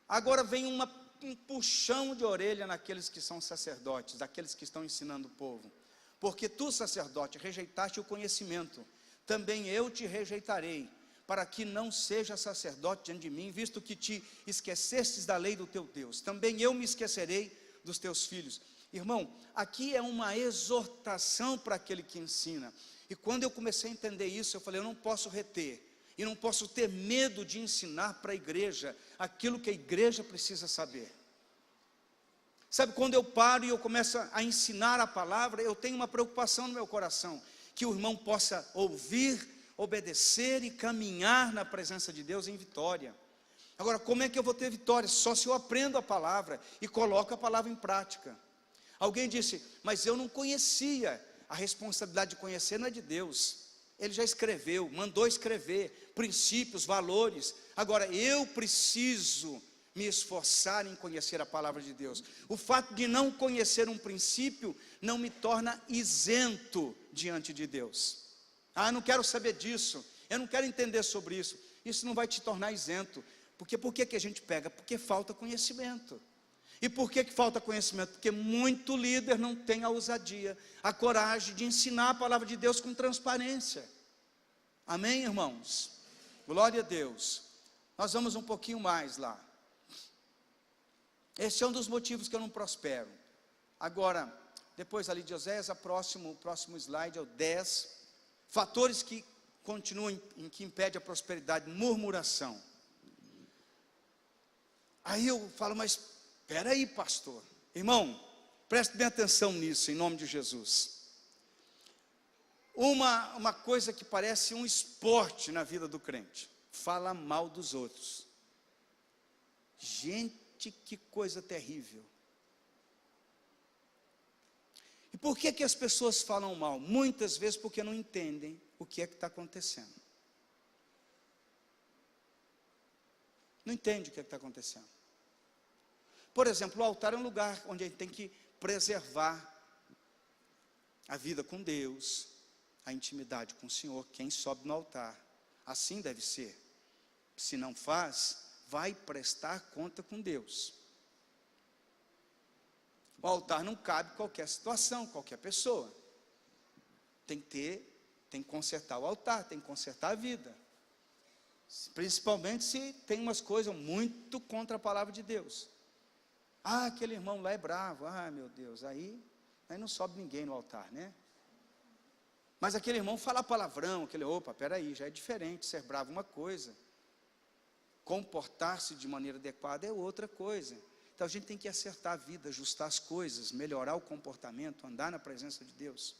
Agora vem um puxão de orelha naqueles que são sacerdotes, daqueles que estão ensinando o povo. Porque tu, sacerdote, rejeitaste o conhecimento, também eu te rejeitarei, para que não seja sacerdote diante de mim, visto que te esquecestes da lei do teu Deus. Também eu me esquecerei dos teus filhos. Irmão, aqui é uma exortação para aquele que ensina. E quando eu comecei a entender isso, eu falei, eu não posso reter, e não posso ter medo de ensinar para a igreja aquilo que a igreja precisa saber. Sabe, quando eu paro e eu começo a ensinar a palavra, eu tenho uma preocupação no meu coração, que o irmão possa ouvir, obedecer e caminhar na presença de Deus em vitória. Agora, como é que eu vou ter vitória? Só se eu aprendo a palavra e coloco a palavra em prática. Alguém disse, mas eu não conhecia. A responsabilidade de conhecer não é de Deus. Ele já escreveu, mandou escrever princípios, valores. Agora eu preciso me esforçar em conhecer a palavra de Deus. O fato de não conhecer um princípio não me torna isento diante de Deus. Eu não quero saber disso, eu não quero entender sobre isso. Isso não vai te tornar isento. Porque por que a gente pega? Porque falta conhecimento. E por que falta conhecimento? Porque muito líder não tem a ousadia, a coragem de ensinar a palavra de Deus com transparência. Amém, irmãos? Glória a Deus. Nós vamos um pouquinho mais lá. Esse é um dos motivos que eu não prospero. Agora, depois ali de Oséias, o próximo slide é o 10. Fatores que continuam, que impedem a prosperidade, murmuração. Aí eu falo, mas espera aí, pastor. Irmão, preste bem atenção nisso, em nome de Jesus. Uma coisa que parece um esporte na vida do crente, fala mal dos outros. Gente, que coisa terrível. E por que as pessoas falam mal? Muitas vezes porque não entendem o que é que está acontecendo. Não entende o que é que está acontecendo. Por exemplo, o altar é um lugar onde a gente tem que preservar a vida com Deus, a intimidade com o Senhor. Quem sobe no altar, assim deve ser. Se não faz, vai prestar conta com Deus. O altar não cabe qualquer situação, qualquer pessoa. Tem que consertar o altar, tem que consertar a vida. Principalmente se tem umas coisas muito contra a palavra de Deus. Aquele irmão lá é bravo, meu Deus, aí não sobe ninguém no altar, né? Mas aquele irmão fala palavrão, peraí, já é diferente, ser bravo é uma coisa, comportar-se de maneira adequada é outra coisa. Então a gente tem que acertar a vida, ajustar as coisas, melhorar o comportamento, andar na presença de Deus.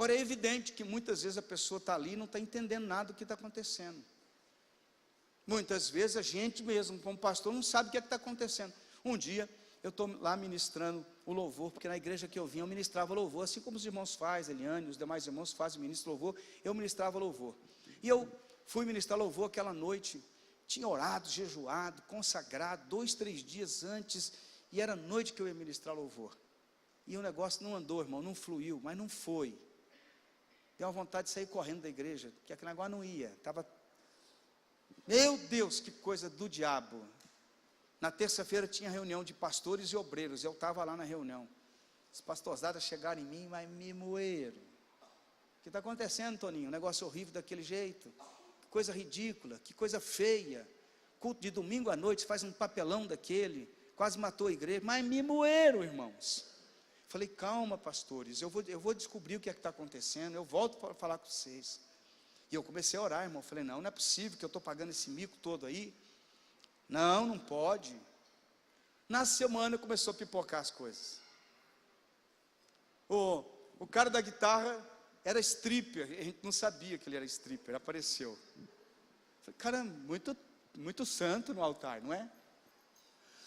Ora, é evidente que muitas vezes a pessoa está ali e não está entendendo nada do que está acontecendo. Muitas vezes a gente mesmo, como pastor, não sabe o que é que está acontecendo. Um dia, eu estou lá ministrando o louvor, porque na igreja que eu vim, eu ministrava louvor, assim como os irmãos fazem, Eliane, os demais irmãos fazem, ministram louvor, eu ministrava louvor. E eu fui ministrar louvor aquela noite, tinha orado, jejuado, consagrado, 2, 3 dias antes, e era noite que eu ia ministrar louvor. E o negócio não andou, irmão, não fluiu, mas não foi. Deu uma vontade de sair correndo da igreja, porque aquele negócio não ia, estava... Meu Deus, que coisa do diabo. Na terça-feira tinha reunião de pastores e obreiros, eu estava lá na reunião. As pastorzadas chegaram em mim, mas me moeram. O que está acontecendo, Toninho? Um negócio horrível daquele jeito. Que coisa ridícula, que coisa feia. Culto de domingo à noite, faz um papelão daquele, quase matou a igreja, mas me moeram, irmãos. Falei, calma, pastores, eu vou descobrir o que é que está acontecendo, eu volto para falar com vocês. E eu comecei a orar, irmão, falei, não é possível que eu estou pagando esse mico todo aí. Não pode. Na semana começou a pipocar as coisas. O cara da guitarra era stripper, a gente não sabia que ele era stripper, apareceu. Falei, cara, muito santo no altar, não é?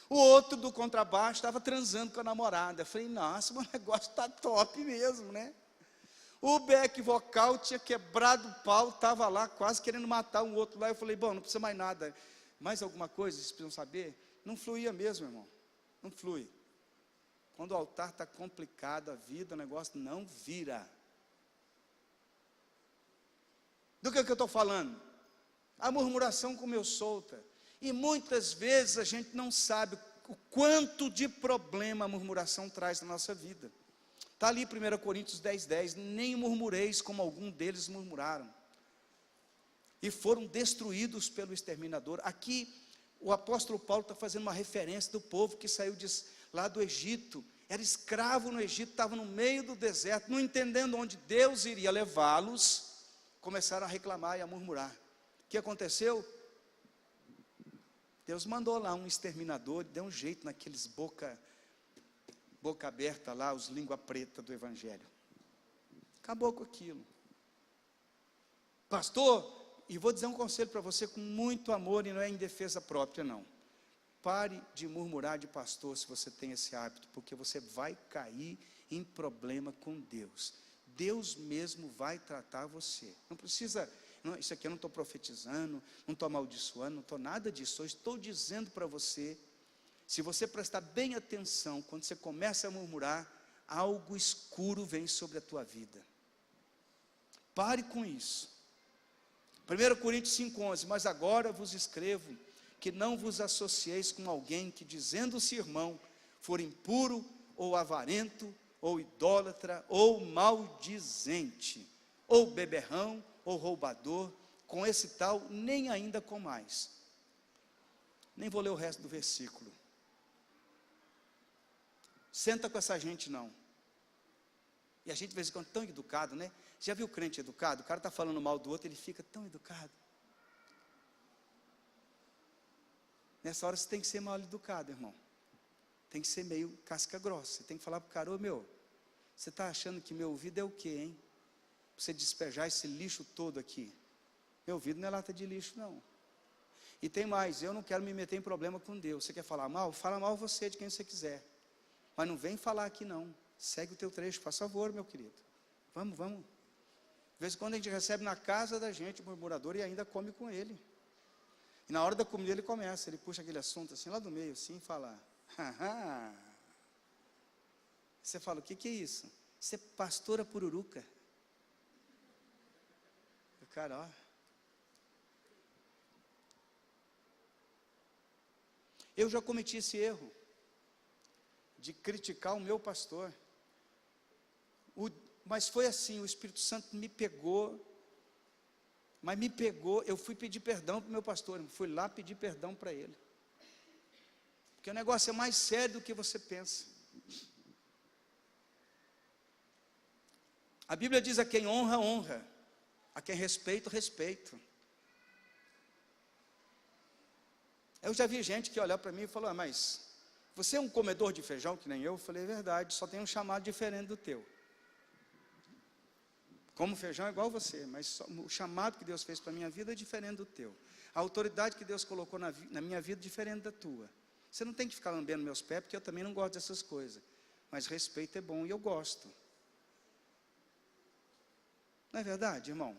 O outro do contrabaixo estava transando com a namorada. Falei, nossa, o negócio está top mesmo, né? O back vocal tinha quebrado o pau, estava lá quase querendo matar um outro lá. Eu falei, bom, não precisa mais nada. Mais alguma coisa, vocês precisam saber? Não fluía mesmo, irmão. Não flui. Quando o altar está complicado, a vida, o negócio não vira. Do que eu estou falando? A murmuração comeu solta. E muitas vezes a gente não sabe o quanto de problema a murmuração traz na nossa vida. Está ali 1 Coríntios 10:10, nem murmureis como algum deles murmuraram, e foram destruídos pelo exterminador. Aqui o apóstolo Paulo está fazendo uma referência do povo que saiu lá do Egito, era escravo no Egito, estava no meio do deserto, não entendendo onde Deus iria levá-los, começaram a reclamar e a murmurar. O que aconteceu? Deus mandou lá um exterminador, deu um jeito naqueles boca aberta lá, os língua preta do evangelho. Acabou com aquilo. Pastor, e vou dizer um conselho para você com muito amor, e não é em defesa própria não. Pare de murmurar de pastor se você tem esse hábito, porque você vai cair em problema com Deus. Deus mesmo vai tratar você. Não precisa, isso aqui eu não estou profetizando, não estou amaldiçoando, não estou nada disso. Eu estou dizendo para você, se você prestar bem atenção, quando você começa a murmurar, algo escuro vem sobre a tua vida. Pare com isso. 1 Coríntios 5:11, mas agora vos escrevo, que não vos associeis com alguém que, dizendo-se irmão, for impuro, ou avarento, ou idólatra, ou maldizente, ou beberrão, ou roubador, com esse tal nem ainda comais. Nem vou ler o resto do versículo. Senta com essa gente não. E a gente de vez em quando tão educado, né? Já viu crente educado? O cara está falando mal do outro, ele fica tão educado. Nessa hora você tem que ser mal educado, irmão. Tem que ser meio casca grossa. Você tem que falar para o cara, ô meu, você está achando que meu ouvido é o quê, hein? Para você despejar esse lixo todo aqui. Meu ouvido não é lata de lixo, não. E tem mais, eu não quero me meter em problema com Deus. Você quer falar mal? Fala mal você de quem você quiser. Mas não vem falar aqui não. Segue o teu trecho, faz favor, meu querido. Vamos. De vez em quando a gente recebe na casa da gente o murmurador e ainda come com ele. E na hora da comida ele começa, ele puxa aquele assunto assim, lá do meio, assim, e fala, haha. Você fala, o que é isso? Isso é pastora pururuca. O cara, ó. Eu já cometi esse erro de criticar o meu pastor. Mas foi assim, o Espírito Santo me pegou, eu fui pedir perdão para o meu pastor, fui lá pedir perdão para ele. Porque o negócio é mais sério do que você pensa. A Bíblia diz, a quem honra, honra, a quem respeito, respeito. Eu já vi gente que olhar para mim e falou, mas você é um comedor de feijão que nem eu? Eu falei, é verdade, só tem um chamado diferente do teu. Como feijão igual você, mas o chamado que Deus fez para a minha vida é diferente do teu. A autoridade que Deus colocou na minha vida é diferente da tua. Você não tem que ficar lambendo meus pés, porque eu também não gosto dessas coisas. Mas respeito é bom e eu gosto. Não é verdade, irmão?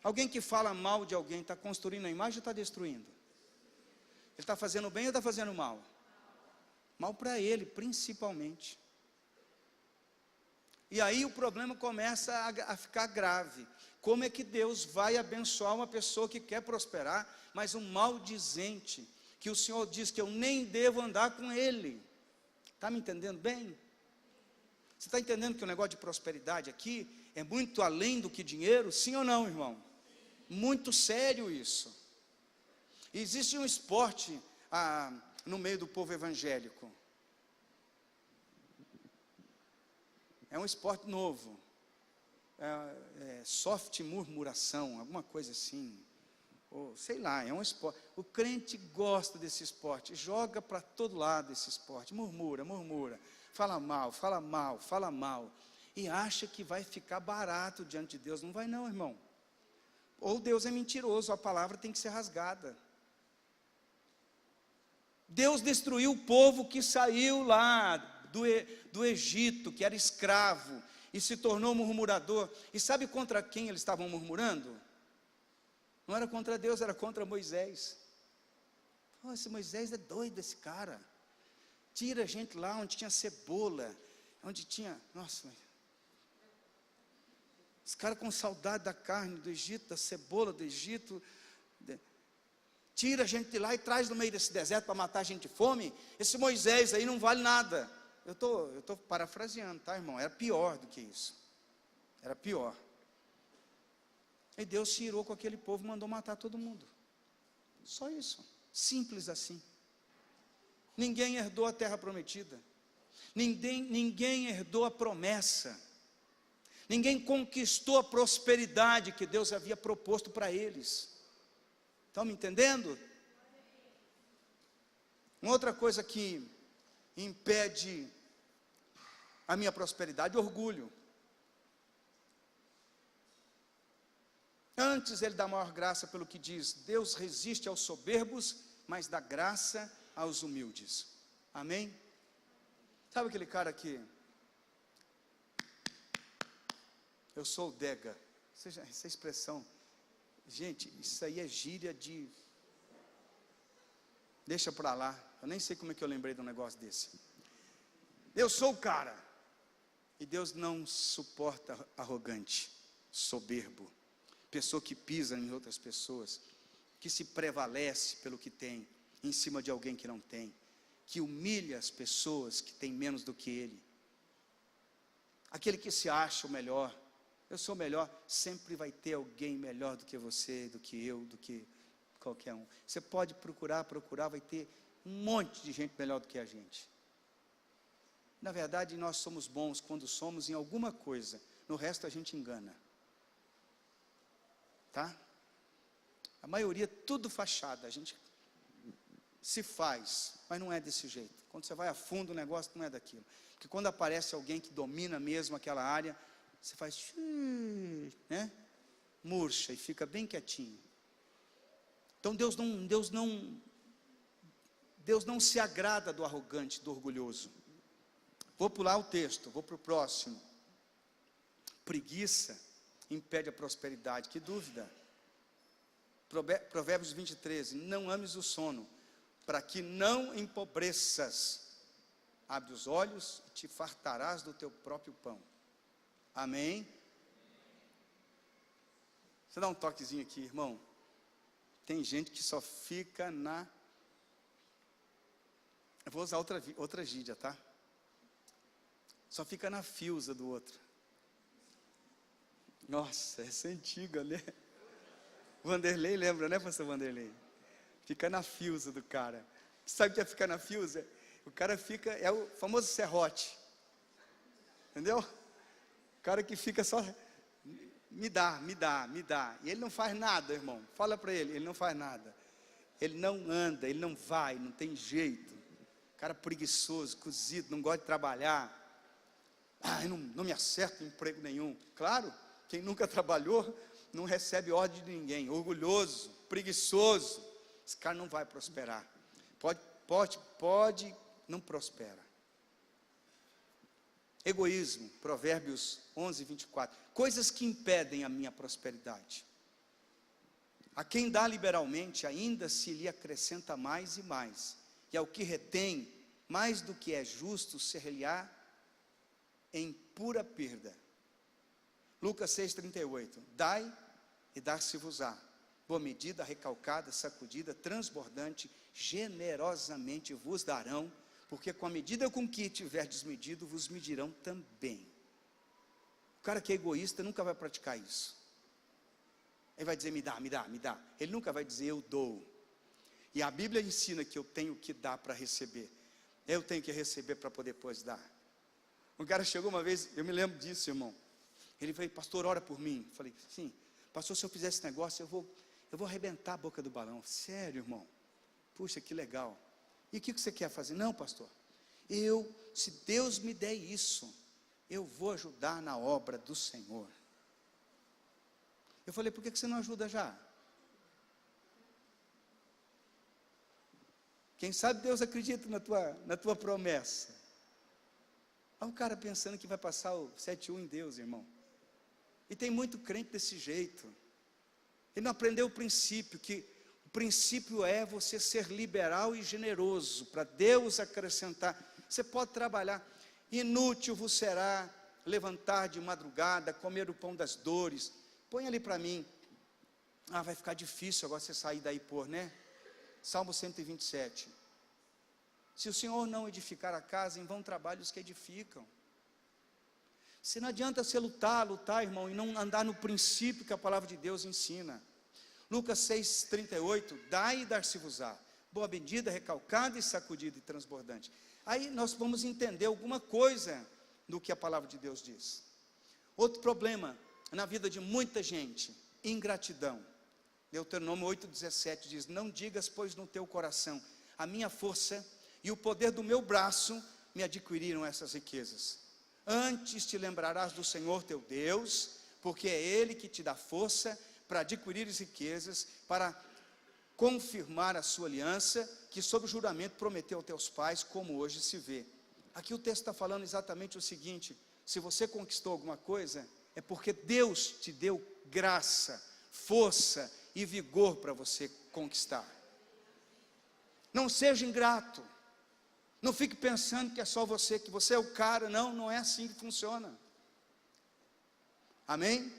Alguém que fala mal de alguém está construindo a imagem ou está destruindo? Ele está fazendo bem ou está fazendo mal? Mal para ele, principalmente. E aí o problema começa a ficar grave. Como é que Deus vai abençoar uma pessoa que quer prosperar, mas um maldizente, que o Senhor diz que eu nem devo andar com ele? Está me entendendo bem? Você está entendendo que o negócio de prosperidade aqui é muito além do que dinheiro? Sim ou não, irmão? Muito sério isso. E existe um esporte no meio do povo evangélico. É um esporte novo. Soft murmuração, alguma coisa assim. Ou, sei lá, é um esporte. O crente gosta desse esporte, joga para todo lado esse esporte, murmura, fala mal, fala mal, fala mal. E acha que vai ficar barato diante de Deus. Não vai não, irmão. Ou Deus é mentiroso, a palavra tem que ser rasgada. Deus destruiu o povo que saiu lá do Egito, que era escravo, e se tornou murmurador. E sabe contra quem eles estavam murmurando? Não era contra Deus, era contra Moisés. Oh, esse Moisés é doido, esse cara. Tira a gente lá onde tinha cebola, onde tinha, nossa, os caras com saudade da carne do Egito, da cebola do Egito. Tira a gente de lá e traz no meio desse deserto para matar a gente de fome. Esse Moisés aí não vale nada. Eu estou parafraseando, tá, irmão? Era pior do que isso. Era pior. E Deus se irou com aquele povo e mandou matar todo mundo. Só isso. Simples assim. Ninguém herdou a terra prometida. Ninguém herdou a promessa. Ninguém conquistou a prosperidade que Deus havia proposto para eles. Estão me entendendo? Uma outra coisa que impede a minha prosperidade, orgulho. Antes ele dá maior graça pelo que diz: Deus resiste aos soberbos, mas dá graça aos humildes. Amém? Sabe aquele cara que eu sou o Dega? Essa expressão, gente, isso aí é gíria de... Deixa para lá, eu nem sei como é que eu lembrei de um negócio desse. Eu sou o cara. E Deus não suporta arrogante, soberbo, pessoa que pisa em outras pessoas, que se prevalece pelo que tem, em cima de alguém que não tem, que humilha as pessoas que têm menos do que ele. Aquele que se acha o melhor. Eu sou melhor, sempre vai ter alguém melhor do que você, do que eu, do que qualquer um. Você pode procurar, vai ter um monte de gente melhor do que a gente. Na verdade, nós somos bons quando somos em alguma coisa, no resto a gente engana. Tá? A maioria tudo fachada, a gente se faz, mas não é desse jeito. Quando você vai a fundo, o negócio não é daquilo. Porque quando aparece alguém que domina mesmo aquela área, você faz, né? Murcha e fica bem quietinho. Então Deus não se agrada do arrogante, do orgulhoso. Vou pular o texto, vou para o próximo. Preguiça impede a prosperidade, que dúvida. Provérbios 20:13, não ames o sono, para que não empobreças. Abre os olhos e te fartarás do teu próprio pão. Amém? Você dá um toquezinho aqui, irmão. Tem gente que só fica na... Eu vou usar outra gíria, tá? Só fica na fiusa do outro. Nossa, essa é antiga, né? Vanderlei lembra, né, pastor Vanderlei? Fica na fiusa do cara. Sabe o que é ficar na fiusa? O cara fica, é o famoso serrote. Entendeu? O cara que fica só, me dá. E ele não faz nada, irmão. Fala para ele não faz nada. Ele não anda, ele não vai, não tem jeito. Cara preguiçoso, cozido, não gosta de trabalhar. não me acerto em emprego nenhum. Claro, quem nunca trabalhou não recebe ordem de ninguém. Orgulhoso, preguiçoso, esse cara não vai prosperar. Pode, não prospera. Egoísmo, Provérbios 11, 24. Coisas que impedem a minha prosperidade. A quem dá liberalmente, ainda se lhe acrescenta mais e mais. E ao que retém, mais do que é justo, ser-lhe-á em pura perda. Lucas 6,38. Dai e dar-se-vos-á. Boa medida, recalcada, sacudida, transbordante, generosamente vos darão, porque com a medida com que tiverdes medido, vos medirão também. O cara que é egoísta nunca vai praticar isso. Ele vai dizer, me dá, me dá, me dá. Ele nunca vai dizer, eu dou. E a Bíblia ensina que eu tenho que dar para receber. Eu tenho que receber para poder depois dar. Um cara chegou uma vez, eu me lembro disso, irmão. Ele veio, pastor, ora por mim. Eu falei, sim, pastor, se eu fizer esse negócio, eu vou arrebentar a boca do balão. Sério, irmão? Puxa, que legal. E o que você quer fazer? Não, pastor, se Deus me der isso, eu vou ajudar na obra do Senhor. Eu falei, por que você não ajuda já? Quem sabe Deus acredita na tua promessa. Olha o cara pensando que vai passar o 7-1 em Deus, irmão. E tem muito crente desse jeito. Ele não aprendeu o princípio, que o princípio é você ser liberal e generoso, para Deus acrescentar. Você pode trabalhar, inútil vos será levantar de madrugada, comer o pão das dores. Põe ali para mim. Vai ficar difícil agora você sair daí por, né? Salmo 127. Se o Senhor não edificar a casa, em vão trabalham os que edificam. Se não adianta você lutar, irmão, e não andar no princípio que a palavra de Deus ensina. Lucas 6,38, dai e dar-se-vos-á. Boa medida, recalcada e sacudida e transbordante. Aí nós vamos entender alguma coisa do que a palavra de Deus diz. Outro problema na vida de muita gente, ingratidão. Deuteronômio 8,17 diz, não digas, pois, no teu coração, a minha força e o poder do meu braço me adquiriram essas riquezas. Antes te lembrarás do Senhor teu Deus, porque é Ele que te dá força para adquirir as riquezas, para confirmar a sua aliança, que sob juramento prometeu aos teus pais, como hoje se vê. Aqui o texto está falando exatamente o seguinte, se você conquistou alguma coisa, é porque Deus te deu graça, força e vigor para você conquistar. Não seja ingrato. Não fique pensando que é só você, que você é o cara. Não é assim que funciona. Amém?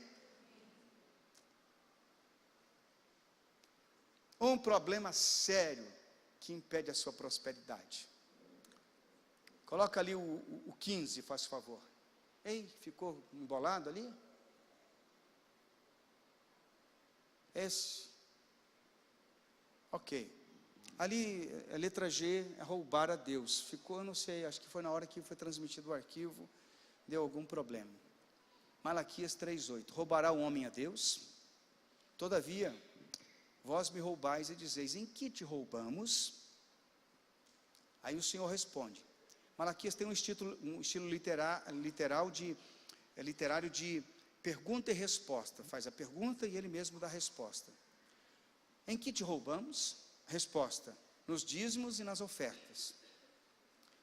Um problema sério que impede a sua prosperidade. Coloca ali o 15, faz favor. Ei, ficou embolado ali? Esse. Ok. Ali, a letra G é roubar a Deus. Ficou, eu não sei, acho que foi na hora que foi transmitido o arquivo, deu algum problema. Malaquias 3,8. Roubará o homem a Deus? Todavia, vós me roubais e dizeis, em que te roubamos? Aí o Senhor responde. Malaquias tem um estilo literário de pergunta e resposta. Faz a pergunta e ele mesmo dá a resposta. Em que te roubamos? Resposta, nos dízimos e nas ofertas.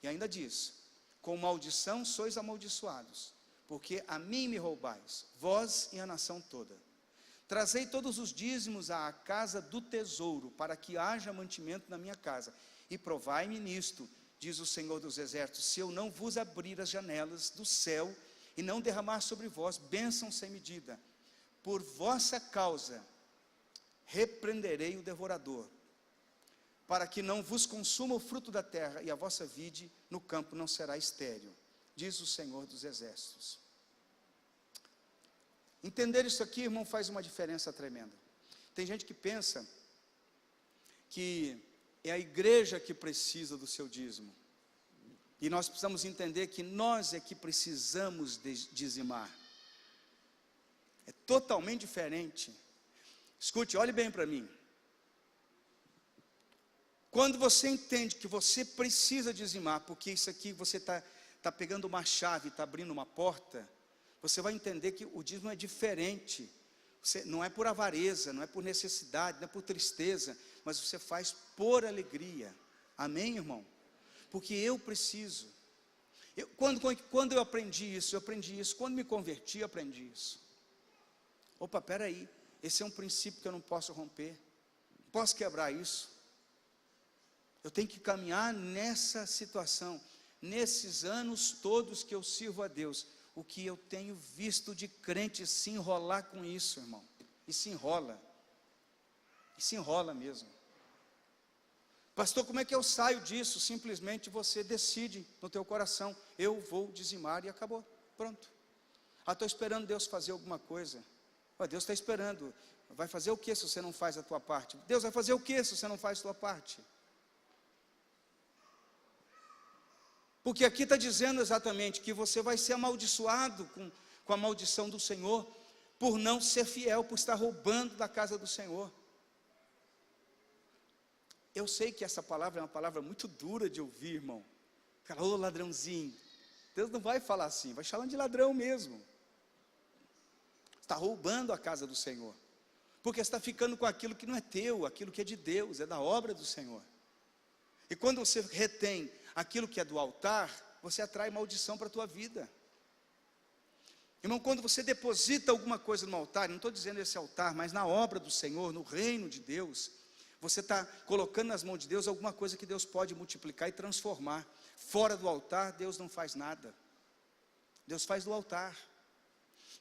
E ainda diz, com maldição sois amaldiçoados, porque a mim me roubais, vós e a nação toda. Trazei todos os dízimos à casa do tesouro, para que haja mantimento na minha casa. E provai-me nisto, diz o Senhor dos Exércitos, se eu não vos abrir as janelas do céu, e não derramar sobre vós bênção sem medida. Por vossa causa, repreenderei o devorador, para que não vos consuma o fruto da terra, e a vossa vide no campo não será estéril, diz o Senhor dos Exércitos. Entender isso aqui, irmão, faz uma diferença tremenda. Tem gente que pensa que é a igreja que precisa do seu dízimo, e nós precisamos entender que nós é que precisamos dizimar. É totalmente diferente. Escute, olhe bem para mim. Quando você entende que você precisa dizimar, porque isso aqui você está está pegando uma chave, está abrindo uma porta, você vai entender que o dízimo é diferente. Não é por avareza, não é por necessidade, não é por tristeza, mas você faz por alegria. Amém, irmão? Porque eu preciso. Quando eu aprendi isso, quando me converti, eu aprendi isso. Opa, peraí, esse é um princípio que eu não posso romper, não posso quebrar isso. Eu tenho que caminhar nessa situação. Nesses anos todos que eu sirvo a Deus, o que eu tenho visto de crente se enrolar com isso, irmão, e se enrola mesmo. Pastor, como é que eu saio disso? Simplesmente você decide no teu coração, eu vou dizimar e acabou, pronto. Estou esperando Deus fazer alguma coisa. Deus está esperando, vai fazer o que se você não faz a tua parte? Deus vai fazer o que se você não faz a tua parte? Porque aqui está dizendo exatamente que você vai ser amaldiçoado com a maldição do Senhor, por não ser fiel, por estar roubando da casa do Senhor. Eu sei que essa palavra é uma palavra muito dura de ouvir, irmão. Cara, ô ladrãozinho. Deus não vai falar assim, vai chamar de ladrão mesmo. Está roubando a casa do Senhor, porque está ficando com aquilo que não é teu, aquilo que é de Deus, é da obra do Senhor. E quando você retém aquilo que é do altar, você atrai maldição para a tua vida. Irmão, quando você deposita alguma coisa no altar, não estou dizendo esse altar, mas na obra do Senhor, no reino de Deus, você está colocando nas mãos de Deus alguma coisa que Deus pode multiplicar e transformar. Fora do altar, Deus não faz nada. Deus faz do altar.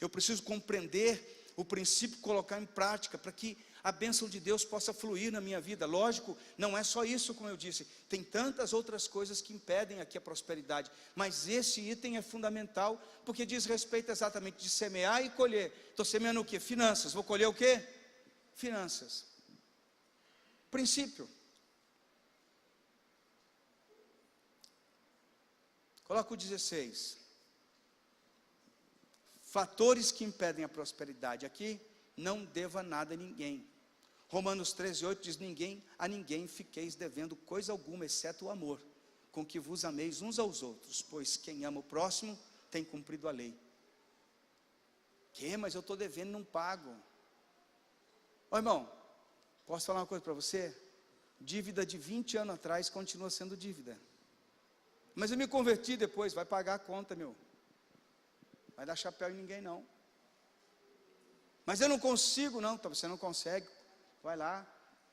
Eu preciso compreender o princípio, colocar em prática, para que a bênção de Deus possa fluir na minha vida. Lógico, não é só isso, como eu disse, tem tantas outras coisas que impedem aqui a prosperidade, mas esse item é fundamental, porque diz respeito exatamente de semear e colher. Estou semeando o quê? Finanças. Vou colher o quê? Finanças. Princípio. Coloca o 16. Fatores que impedem a prosperidade. Aqui, não deva nada a ninguém. Romanos 13:8 diz: a ninguém fiqueis devendo coisa alguma, exceto o amor, com que vos ameis uns aos outros, pois quem ama o próximo tem cumprido a lei. Mas eu estou devendo e não pago. Ô irmão, posso falar uma coisa para você? Dívida de 20 anos atrás continua sendo dívida. Mas eu me converti depois, vai pagar a conta, meu. Vai dar chapéu em ninguém não. Mas eu não consigo não, você não consegue. Vai lá,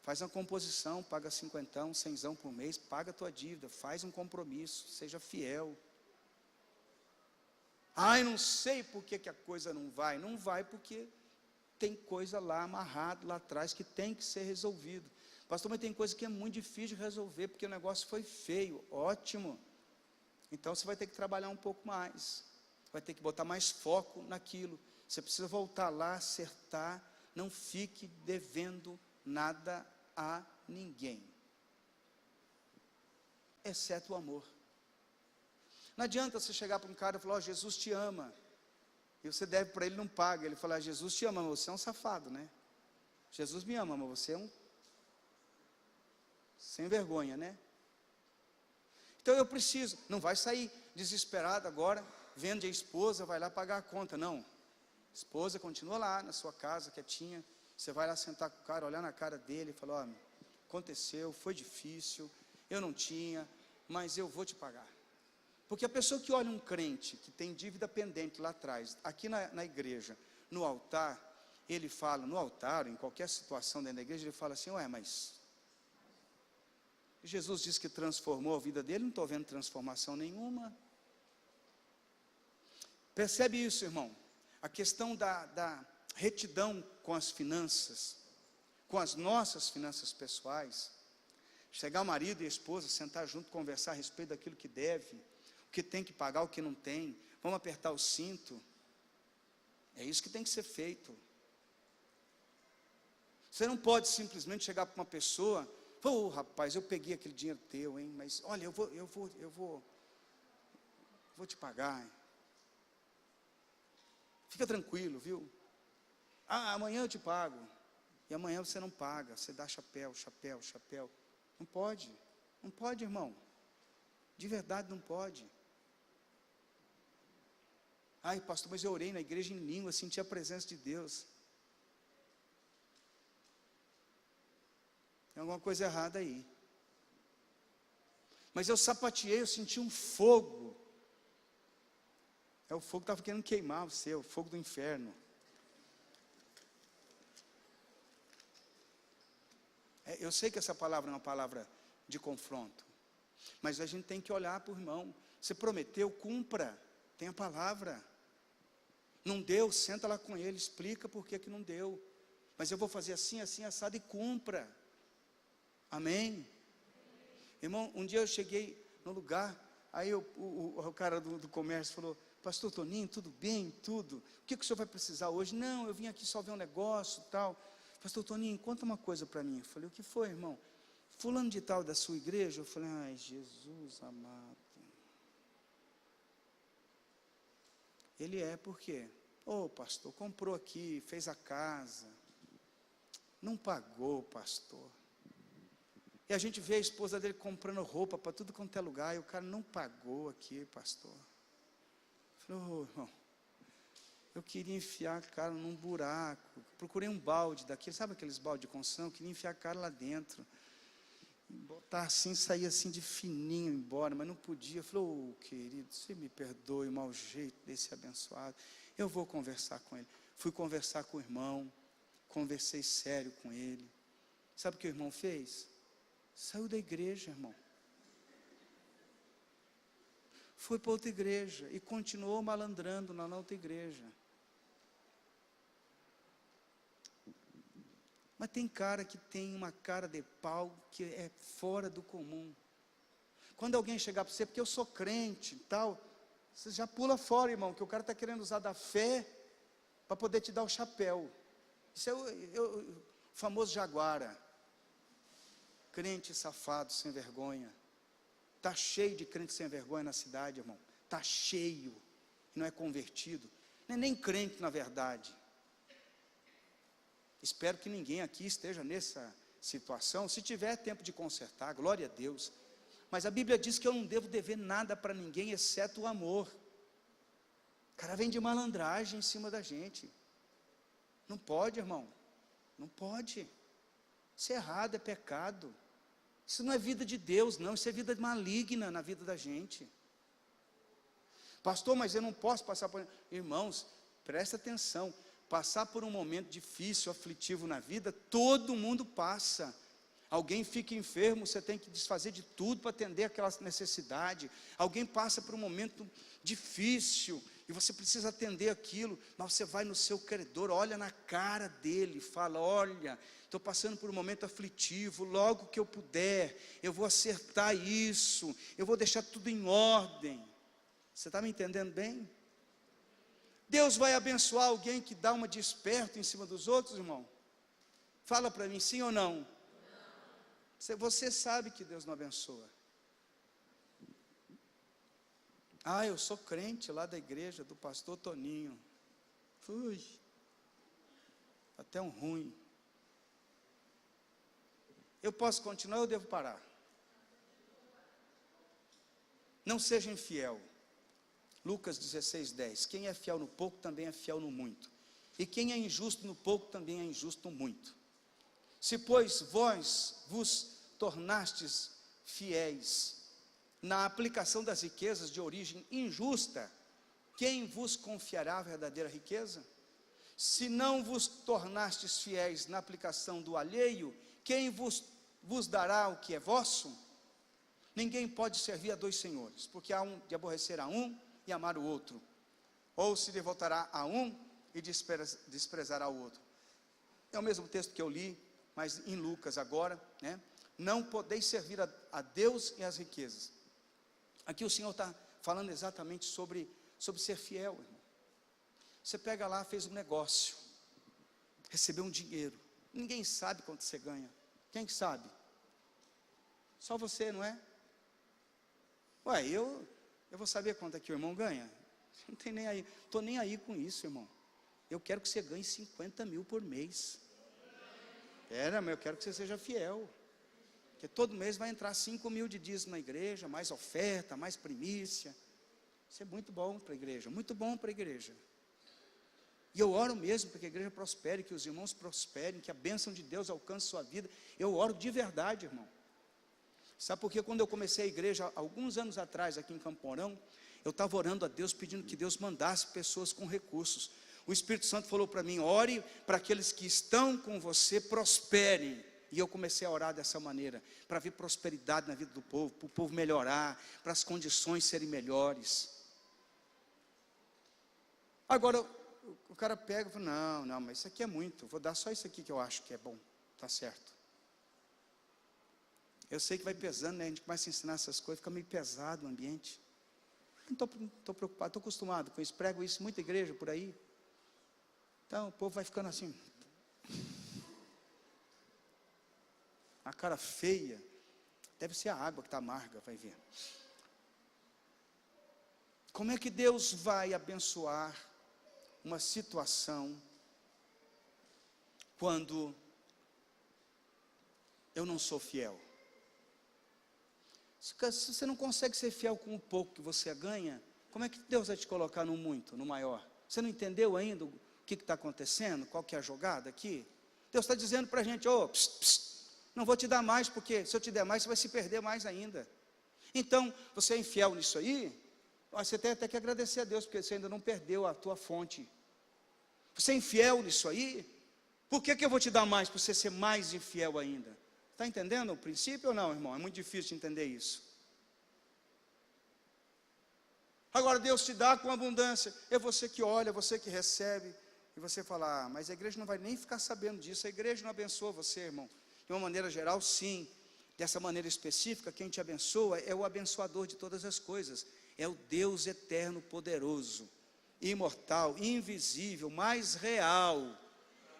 faz uma composição, paga 50, 100 por mês, paga a tua dívida, faz um compromisso, seja fiel. Não sei por que a coisa não vai. Não vai porque tem coisa lá amarrada lá atrás que tem que ser resolvido. Pastor, mas tem coisa que é muito difícil de resolver, porque o negócio foi feio. Ótimo. Então você vai ter que trabalhar um pouco mais, vai ter que botar mais foco naquilo. Você precisa voltar lá, acertar. Não fique devendo nada a ninguém, exceto o amor. Não adianta você chegar para um cara e falar: Jesus te ama, e você deve para ele, não paga. Ele fala: Jesus te ama, mas você é um safado, né? Jesus me ama, mas você é um sem vergonha, né? Então eu preciso. Não vai sair desesperado agora, vende a esposa, vai lá pagar a conta. Não, a esposa continua lá na sua casa, quietinha. Você vai lá sentar com o cara, olhar na cara dele e falar: aconteceu, foi difícil, eu não tinha, mas eu vou te pagar. Porque a pessoa que olha um crente que tem dívida pendente lá atrás, aqui na igreja, no altar, ele fala, no altar, em qualquer situação dentro da igreja, ele fala assim: mas Jesus disse que transformou a vida dele, não estou vendo transformação nenhuma. Percebe isso, irmão? A questão da retidão com as finanças, com as nossas finanças pessoais. Chegar o marido e a esposa, sentar junto, conversar a respeito daquilo que deve, o que tem que pagar, o que não tem. Vamos apertar o cinto. É isso que tem que ser feito. Você não pode simplesmente chegar para uma pessoa: rapaz, eu peguei aquele dinheiro teu, hein? Mas olha, eu vou te pagar. Fica tranquilo, viu? Amanhã eu te pago. E amanhã você não paga, você dá chapéu. Não pode, irmão. De verdade não pode. Ai, pastor, mas eu orei na igreja em língua, senti a presença de Deus. Tem alguma coisa errada aí. Mas eu sapateei, eu senti um fogo. É o fogo que estava querendo queimar você, o fogo do inferno. Eu sei que essa palavra é uma palavra de confronto, mas a gente tem que olhar para o irmão. Você prometeu, cumpra, tem a palavra. Não deu, senta lá com ele, explica por que não deu. Mas eu vou fazer assim, assim, assado, e cumpra. Amém? Irmão, um dia eu cheguei no lugar, aí o cara do comércio falou: pastor Toninho, tudo bem? Tudo. O que o senhor vai precisar hoje? Não, eu vim aqui só ver um negócio e tal. Pastor Toninho, conta uma coisa para mim. Eu falei: o que foi, irmão? Fulano de tal da sua igreja? Eu falei: ai, Jesus amado. Ele é, por quê? Ô, pastor, comprou aqui, fez a casa. Não pagou, pastor. E a gente vê a esposa dele comprando roupa para tudo quanto é lugar, e o cara não pagou aqui, pastor. Eu falei: ô, irmão, eu queria enfiar a cara num buraco. Procurei um balde daquele, sabe aqueles balde de construção? Eu queria enfiar a cara lá dentro. Botar assim, sair assim de fininho embora, mas não podia. Eu falei: ô, querido, você me perdoe o mau jeito desse abençoado. Eu vou conversar com ele. Fui conversar com o irmão, conversei sério com ele. Sabe o que o irmão fez? Saiu da igreja, irmão. Foi para outra igreja e continuou malandrando na outra igreja. Mas tem cara que tem uma cara de pau que é fora do comum. Quando alguém chegar para você, porque eu sou crente e tal, você já pula fora, irmão, que o cara está querendo usar da fé para poder te dar o chapéu. Isso é o famoso jaguara. Crente safado, sem vergonha. Está cheio de crente sem vergonha na cidade, irmão. Está cheio. Não é convertido. Não é nem crente, na verdade. Espero que ninguém aqui esteja nessa situação. Se tiver tempo de consertar, glória a Deus. Mas a Bíblia diz que eu não devo dever nada para ninguém, exceto o amor. O cara vem de malandragem em cima da gente. Não pode, irmão. Não pode. Isso é errado, é pecado. Isso não é vida de Deus, não. Isso é vida maligna na vida da gente. Pastor, mas eu não posso passar por... Irmãos, presta atenção. Passar por um momento difícil, aflitivo na vida, todo mundo passa. Alguém fica enfermo, você tem que desfazer de tudo para atender aquela necessidade. Alguém passa por um momento difícil e você precisa atender aquilo, mas você vai no seu credor, olha na cara dele, fala: olha, estou passando por um momento aflitivo, logo que eu puder, eu vou acertar isso, eu vou deixar tudo em ordem. Você está me entendendo bem? Deus vai abençoar alguém que dá uma de esperto em cima dos outros, irmão? Fala para mim, sim ou não? Você sabe que Deus não abençoa. Ah, eu sou crente lá da igreja do pastor Toninho. Fui. Até um ruim. Eu posso continuar ou eu devo parar? Não seja infiel. Lucas 16:10. Quem é fiel no pouco também é fiel no muito. E quem é injusto no pouco também é injusto no muito. Se, pois, vós vos tornastes fiéis na aplicação das riquezas de origem injusta, quem vos confiará a verdadeira riqueza? Se não vos tornastes fiéis na aplicação do alheio, quem vos dará o que é vosso? Ninguém pode servir a dois senhores, porque há um de aborrecer a um e amar o outro, ou se devotará a um e desprezará o outro. É o mesmo texto que eu li, mas em Lucas agora, né? Não podeis servir a Deus e as riquezas. Aqui o Senhor está falando exatamente sobre ser fiel, irmão. Você pega lá, fez um negócio, recebeu um dinheiro, ninguém sabe quanto você ganha. Quem que sabe? Só você, não é? Ué, eu vou saber quanto é que o irmão ganha? Não tem nem aí, estou nem aí com isso, irmão. Eu quero que você ganhe 50 mil por mês. Mas eu quero que você seja fiel. Porque todo mês vai entrar 5 mil de dízimo na igreja, mais oferta, mais primícia. Isso é muito bom para a igreja, muito bom para a igreja. E eu oro mesmo para que a igreja prospere, que os irmãos prosperem, que a bênção de Deus alcance sua vida. Eu oro de verdade, irmão. Sabe por quê? Quando eu comecei a igreja, alguns anos atrás, aqui em Campo Mourão, eu estava orando a Deus, pedindo que Deus mandasse pessoas com recursos. O Espírito Santo falou para mim: ore para aqueles que estão com você prosperem. E eu comecei a orar dessa maneira, para ver prosperidade na vida do povo, para o povo melhorar, para as condições serem melhores. Agora, o cara pega e fala: não, mas isso aqui é muito, vou dar só isso aqui que eu acho que é bom, está certo. Eu sei que vai pesando, né? A gente começa a ensinar essas coisas, fica meio pesado o ambiente. Não estou preocupado, estou acostumado com isso, prego isso em muita igreja por aí. Então o povo vai ficando assim, a cara feia. Deve ser a água que está amarga, vai ver. Como é que Deus vai abençoar uma situação quando eu não sou fiel? Se você não consegue ser fiel com o pouco que você ganha, como é que Deus vai te colocar no muito, no maior? Você não entendeu ainda o que está acontecendo? Qual que é a jogada aqui? Deus está dizendo para a gente: não vou te dar mais, porque se eu te der mais, você vai se perder mais ainda. Então, você é infiel nisso aí, você tem até que agradecer a Deus, porque você ainda não perdeu a tua fonte. Você é infiel nisso aí, por que eu vou te dar mais, para você ser mais infiel ainda? Está entendendo o princípio ou não, irmão? É muito difícil de entender isso. Agora Deus te dá com abundância, é você que olha, é você que recebe, e você fala: mas a igreja não vai nem ficar sabendo disso. A igreja não abençoa você, irmão. De uma maneira geral, sim. Dessa maneira específica, quem te abençoa é o abençoador de todas as coisas, é o Deus eterno, poderoso, imortal, invisível, mais real.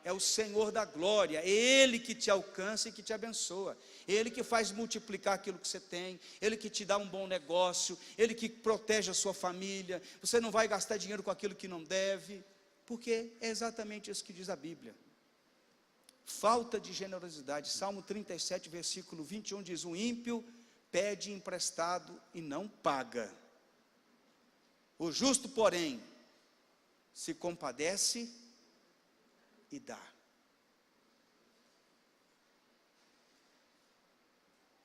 É o Senhor da glória, é Ele que te alcança e que te abençoa, é Ele que faz multiplicar aquilo que você tem, Ele que te dá um bom negócio, Ele que protege a sua família. Você não vai gastar dinheiro com aquilo que não deve, porque é exatamente isso que diz a Bíblia. Falta de generosidade. Salmo 37, versículo 21 diz: o ímpio pede emprestado e não paga, o justo, porém, se compadece e dá.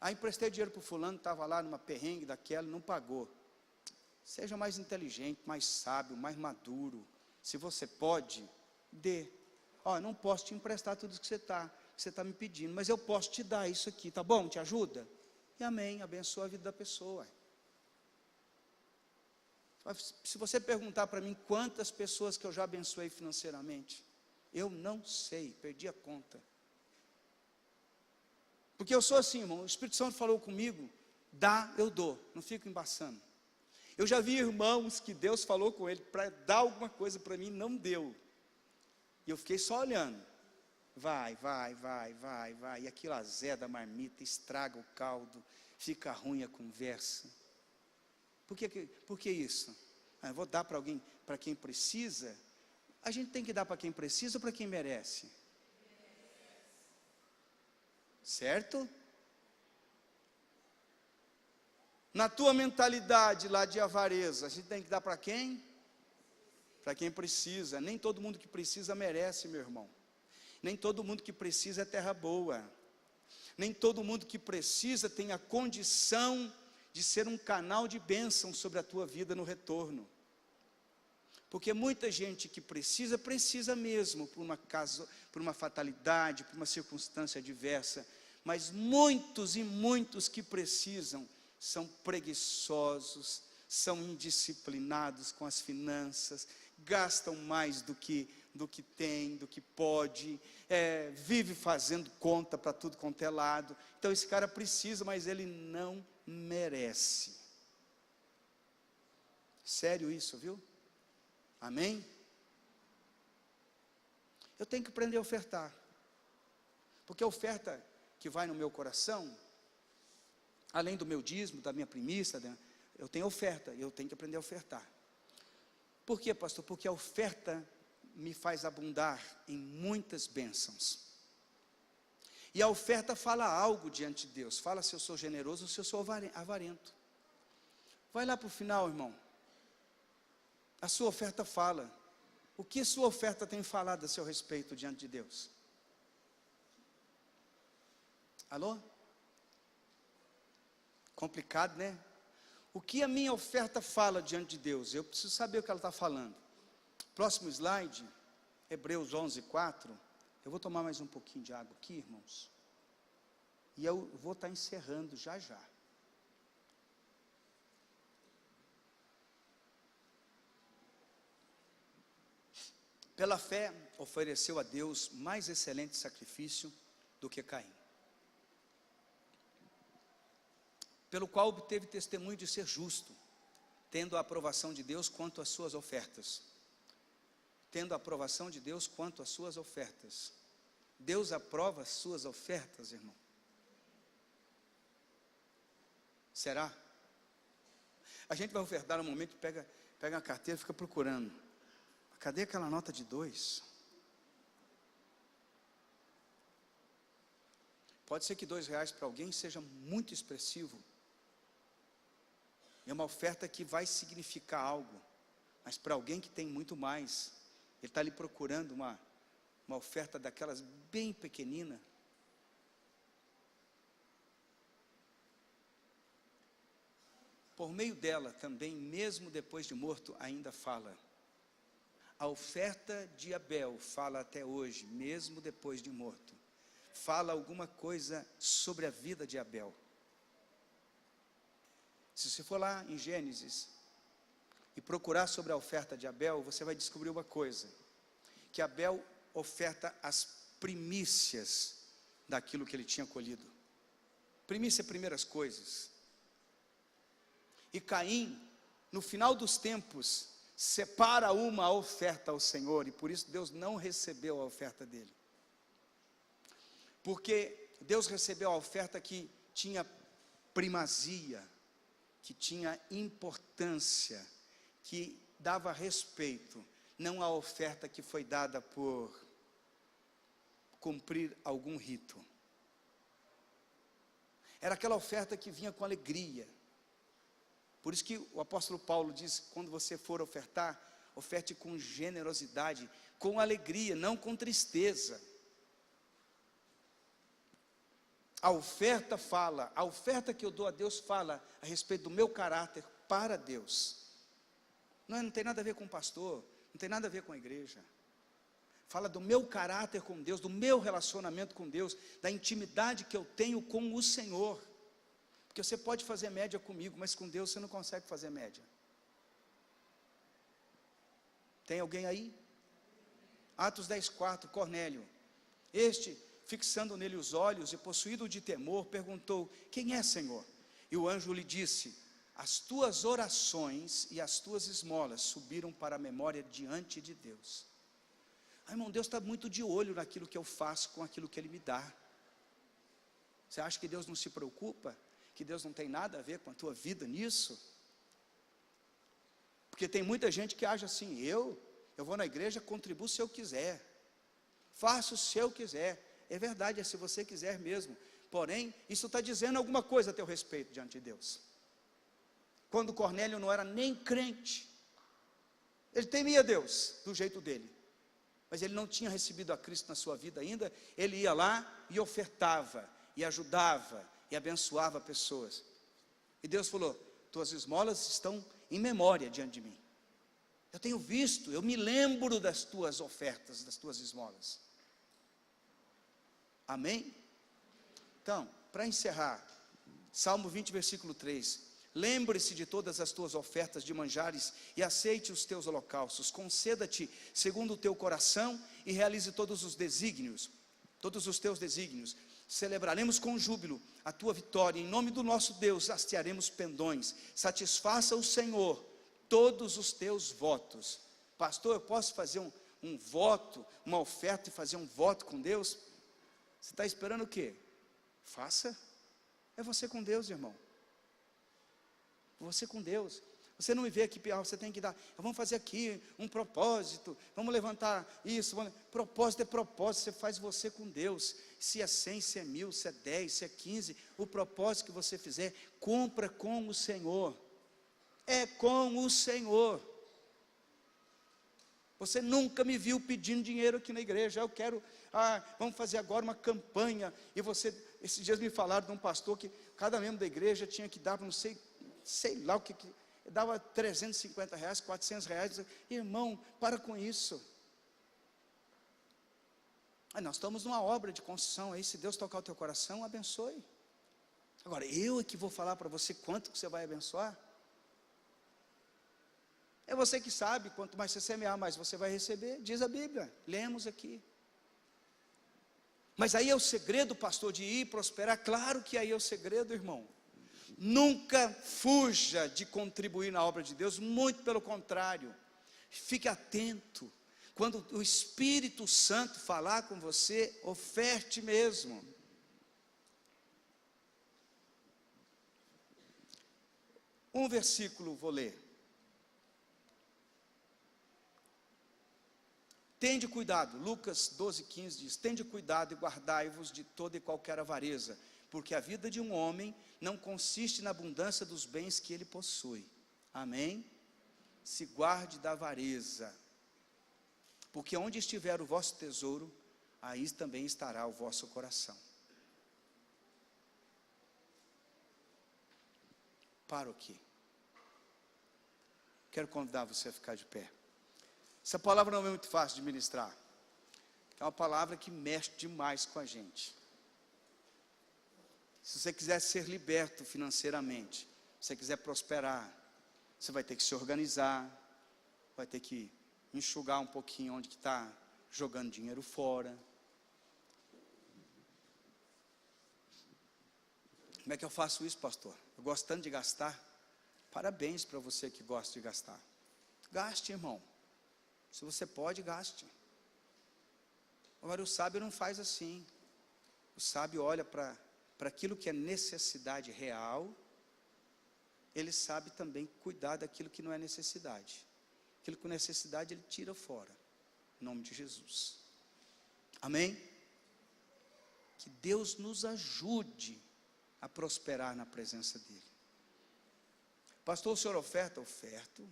Aí emprestei dinheiro para o fulano, estava lá numa perrengue daquela, não pagou. Seja mais inteligente, mais sábio, mais maduro. Se você pode, dê. Não posso te emprestar tudo isso que você está me pedindo, mas eu posso te dar isso aqui, tá bom? Te ajuda? E amém, abençoa a vida da pessoa. Se você perguntar para mim quantas pessoas que eu já abençoei financeiramente, eu não sei, perdi a conta. Porque eu sou assim, irmão, o Espírito Santo falou comigo: dá, eu dou, não fico embaçando. Eu já vi irmãos que Deus falou com ele para dar alguma coisa para mim, não deu. E eu fiquei só olhando. Vai, e aquilo azeda a marmita, estraga o caldo, fica ruim a conversa. Por que isso? Eu vou dar para alguém, para quem precisa. A gente tem que dar para quem precisa ou para quem merece? Certo? Na tua mentalidade lá de avareza, a gente tem que dar para quem? Para quem precisa. Nem todo mundo que precisa merece, meu irmão. Nem todo mundo que precisa é terra boa. Nem todo mundo que precisa tem a condição de ser um canal de bênção sobre a tua vida no retorno. Porque muita gente que precisa mesmo, por uma causa, por uma fatalidade, por uma circunstância adversa. Mas muitos e muitos que precisam são preguiçosos, são indisciplinados com as finanças, gastam mais do que tem, do que pode, vive fazendo conta para tudo quanto é lado. Então esse cara precisa, mas ele não merece. Sério isso, viu? Amém? Eu tenho que aprender a ofertar, porque a oferta que vai no meu coração, além do meu dízimo, da minha primícia, eu tenho oferta, e eu tenho que aprender a ofertar. Por quê, pastor? Porque a oferta me faz abundar em muitas bênçãos. E a oferta fala algo diante de Deus, fala se eu sou generoso ou se eu sou avarento. Vai lá para o final, irmão. A sua oferta fala. O que sua oferta tem falado a seu respeito diante de Deus? Alô? Complicado, né? O que a minha oferta fala diante de Deus? Eu preciso saber o que ela está falando. Próximo slide, Hebreus 11:4. Eu vou tomar mais um pouquinho de água aqui, irmãos. E eu vou estar encerrando já já. Pela fé, ofereceu a Deus mais excelente sacrifício do que Caim, pelo qual obteve testemunho de ser justo, tendo a aprovação de Deus quanto às suas ofertas. Tendo a aprovação de Deus quanto às suas ofertas. Deus aprova as suas ofertas, irmão? Será? A gente vai ofertar um momento, pega a carteira e fica procurando. Cadê aquela nota de 2? Pode ser que R$2 para alguém seja muito expressivo. É uma oferta que vai significar algo. Mas para alguém que tem muito mais, ele está ali procurando uma oferta daquelas bem pequenina. Por meio dela também, mesmo depois de morto, ainda fala. A oferta de Abel fala até hoje, mesmo depois de morto. Fala alguma coisa sobre a vida de Abel. Se você for lá em Gênesis e procurar sobre a oferta de Abel, você vai descobrir uma coisa, que Abel oferta as primícias daquilo que ele tinha colhido. Primícia é primeiras coisas. E Caim, no final dos tempos, separa uma oferta ao Senhor, e por isso Deus não recebeu a oferta dele. Porque Deus recebeu a oferta que tinha primazia, que tinha importância, que dava respeito, não a oferta que foi dada por cumprir algum rito. Era aquela oferta que vinha com alegria. Por isso que o apóstolo Paulo diz, quando você for ofertar, oferte com generosidade, com alegria, não com tristeza. A oferta fala, a oferta que eu dou a Deus fala a respeito do meu caráter para Deus. Não tem nada a ver com o pastor, não tem nada a ver com a igreja. Fala do meu caráter com Deus, do meu relacionamento com Deus, da intimidade que eu tenho com o Senhor. Porque você pode fazer média comigo, mas com Deus você não consegue fazer média. Tem alguém aí? Atos 10:4, Cornélio. Este, fixando nele os olhos e possuído de temor, perguntou: quem é, Senhor? E o anjo lhe disse: as tuas orações e as tuas esmolas subiram para a memória diante de Deus. Irmão, Deus está muito de olho naquilo que eu faço com aquilo que Ele me dá. Você acha que Deus não se preocupa? Que Deus não tem nada a ver com a tua vida nisso? Porque tem muita gente que acha assim, eu vou na igreja, contribuo se eu quiser, faço se eu quiser. É verdade, é se você quiser mesmo, porém, isso está dizendo alguma coisa a teu respeito diante de Deus. Quando Cornélio não era nem crente, ele temia Deus, do jeito dele, mas ele não tinha recebido a Cristo na sua vida ainda. Ele ia lá e ofertava, e ajudava, e abençoava pessoas. E Deus falou: tuas esmolas estão em memória diante de mim. Eu tenho visto, eu me lembro das tuas ofertas, das tuas esmolas. Amém? Então, para encerrar, Salmo 20, versículo 3. Lembre-se de todas as tuas ofertas de manjares e aceite os teus holocaustos. Conceda-te segundo o teu coração e realize todos os desígnios, todos os teus desígnios. Celebraremos com júbilo a tua vitória, em nome do nosso Deus hastearemos pendões. Satisfaça o Senhor todos os teus votos. Pastor, eu posso fazer um voto, uma oferta e fazer um voto com Deus? Você está esperando o quê? Faça. É você com Deus, irmão. Você com Deus. Você não me vê aqui, você tem que dar, vamos fazer aqui um propósito, vamos levantar isso, propósito é propósito, você faz você com Deus. Se é 100, se é 1000, se é 10, se é 15, o propósito que você fizer, cumpra com o Senhor. É com o Senhor. Você nunca me viu pedindo dinheiro aqui na igreja. Eu quero, vamos fazer agora uma campanha. E esses dias me falaram de um pastor que cada membro da igreja tinha que dar, não sei lá o que dava R$350, R$400. Irmão, para com isso. Nós estamos numa obra de construção aí, se Deus tocar o teu coração, abençoe. Agora, eu é que vou falar para você quanto que você vai abençoar? É você que sabe, quanto mais você semear, mais você vai receber, diz a Bíblia, lemos aqui. Mas aí é o segredo, pastor, de ir prosperar? Claro que aí é o segredo, irmão. Nunca fuja de contribuir na obra de Deus, muito pelo contrário, fique atento. Quando o Espírito Santo falar com você, oferte mesmo. Um versículo vou ler. Tende cuidado, Lucas 12:15 diz: tende cuidado e guardai-vos de toda e qualquer avareza, porque a vida de um homem não consiste na abundância dos bens que ele possui. Amém? Se guarde da avareza, porque onde estiver o vosso tesouro, aí também estará o vosso coração. Paro aqui. Quero convidar você a ficar de pé. Essa palavra não é muito fácil de ministrar. É uma palavra que mexe demais com a gente. Se você quiser ser liberto financeiramente, se você quiser prosperar, você vai ter que se organizar, vai ter que enxugar um pouquinho onde que está jogando dinheiro fora. Como é que eu faço isso, pastor? Eu gosto tanto de gastar. Parabéns para você que gosta de gastar. Gaste, irmão. Se você pode, gaste. Agora o sábio não faz assim. O sábio olha para aquilo que é necessidade real. Ele sabe também cuidar daquilo que não é necessidade. Aquilo que é necessidade ele tira fora. Em nome de Jesus. Amém? Que Deus nos ajude a prosperar na presença dEle. Pastor, o senhor oferta? Oferto.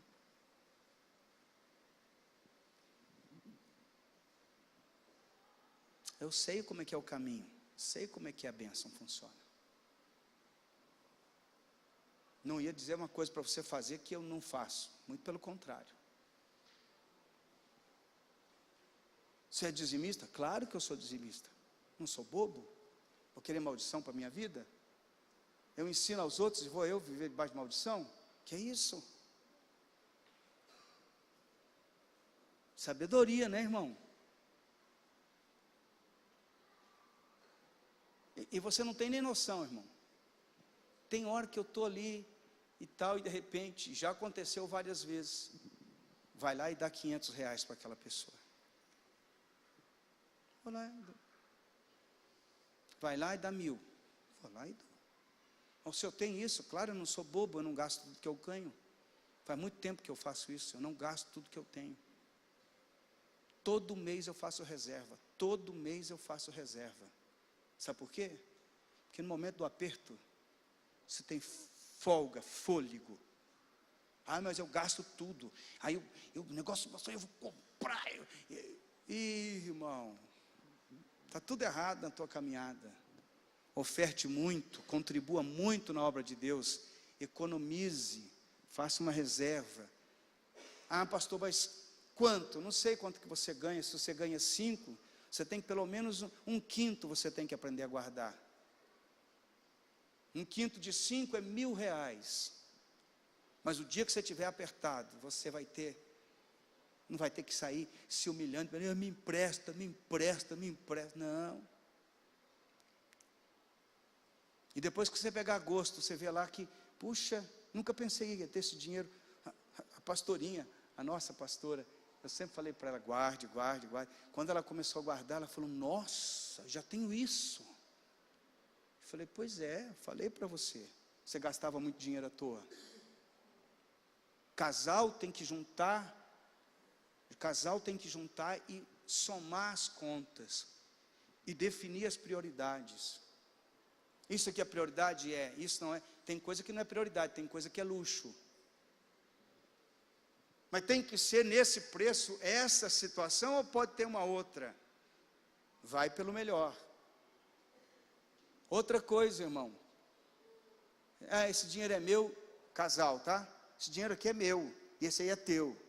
Eu sei como é que é o caminho, sei como é que a bênção funciona. Não ia dizer uma coisa para você fazer que eu não faço, muito pelo contrário. Você é dizimista? Claro que eu sou dizimista. Não sou bobo? Vou querer maldição para a minha vida? Eu ensino aos outros e vou eu viver debaixo de maldição? Que é isso? Sabedoria, né, irmão? E você não tem nem noção, irmão. Tem hora que eu estou ali e tal, e de repente, já aconteceu várias vezes, vai lá e dá R$500 para aquela pessoa. Vou lá, vai lá e dá 1.000. Vou lá e dou. Ou se eu tenho isso, claro, eu não sou bobo, eu não gasto tudo que eu ganho. Faz muito tempo que eu faço isso, eu não gasto tudo que eu tenho. Todo mês eu faço reserva, todo mês eu faço reserva. Sabe por quê? Porque no momento do aperto, você tem folga, fôlego. Mas eu gasto tudo. Aí o negócio, eu vou comprar. Irmão, está tudo errado na tua caminhada. Oferte muito, contribua muito na obra de Deus. Economize, faça uma reserva. Pastor, mas quanto? Não sei quanto que você ganha. Se você ganha 5, você tem que pelo menos 1/5 você tem que aprender a guardar. 1/5 de 5 é R$1.000. Mas o dia que você estiver apertado, você vai ter, não vai ter que sair se humilhando, me empresta, me empresta, me empresta. Não. E depois que você pegar gosto, você vê lá que, puxa, nunca pensei em ter esse dinheiro. A pastorinha, a nossa pastora, eu sempre falei para ela, guarde, guarde, guarde. Quando ela começou a guardar, ela falou, nossa, já tenho isso. Eu falei, pois é, falei para você. Você gastava muito dinheiro à toa. Casal tem que juntar e somar as contas. E definir as prioridades. Isso aqui é prioridade? Isso não é. Tem coisa que não é prioridade, tem coisa que é luxo. Mas tem que ser nesse preço, essa situação, ou pode ter uma outra? Vai pelo melhor. Outra coisa, irmão. Esse dinheiro é meu, casal, tá? Esse dinheiro aqui é meu, e esse aí é teu.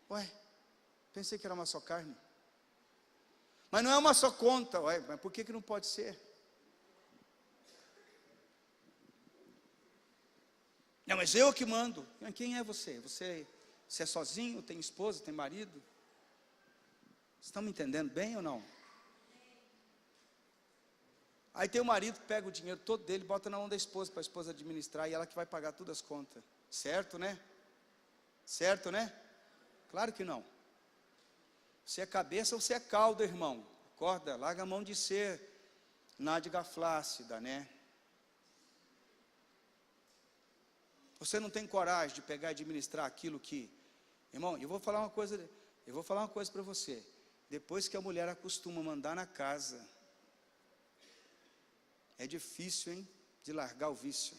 Ué, pensei que era uma só carne. Mas não é uma só conta, ué, mas por que não pode ser? Não, mas eu que mando. Quem é você? Você é sozinho, tem esposa, tem marido? Vocês estão me entendendo bem ou não? Aí tem o marido que pega o dinheiro todo dele, bota na mão da esposa, para a esposa administrar, e ela que vai pagar todas as contas. Certo, né? Certo, né? Claro que não. Você é cabeça ou você é cauda, irmão? Acorda, larga a mão de ser nádega flácida, né? Você não tem coragem de pegar e administrar aquilo que... Irmão, eu vou falar uma coisa para você. Depois que a mulher acostuma mandar na casa, é difícil, hein, de largar o vício.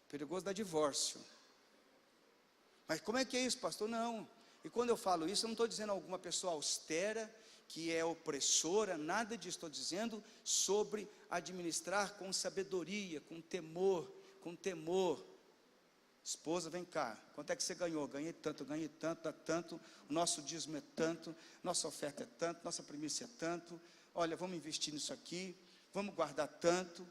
Perigoso dar divórcio. Mas como é que é isso, pastor? Não. E quando eu falo isso, eu não estou dizendo alguma pessoa austera, que é opressora, nada disso. Estou dizendo sobre administrar com sabedoria, com temor. Esposa, vem cá, quanto é que você ganhou? Ganhei tanto, dá tanto, o nosso dízimo é tanto, nossa oferta é tanto, nossa primícia é tanto, olha, vamos investir nisso aqui, vamos guardar tanto,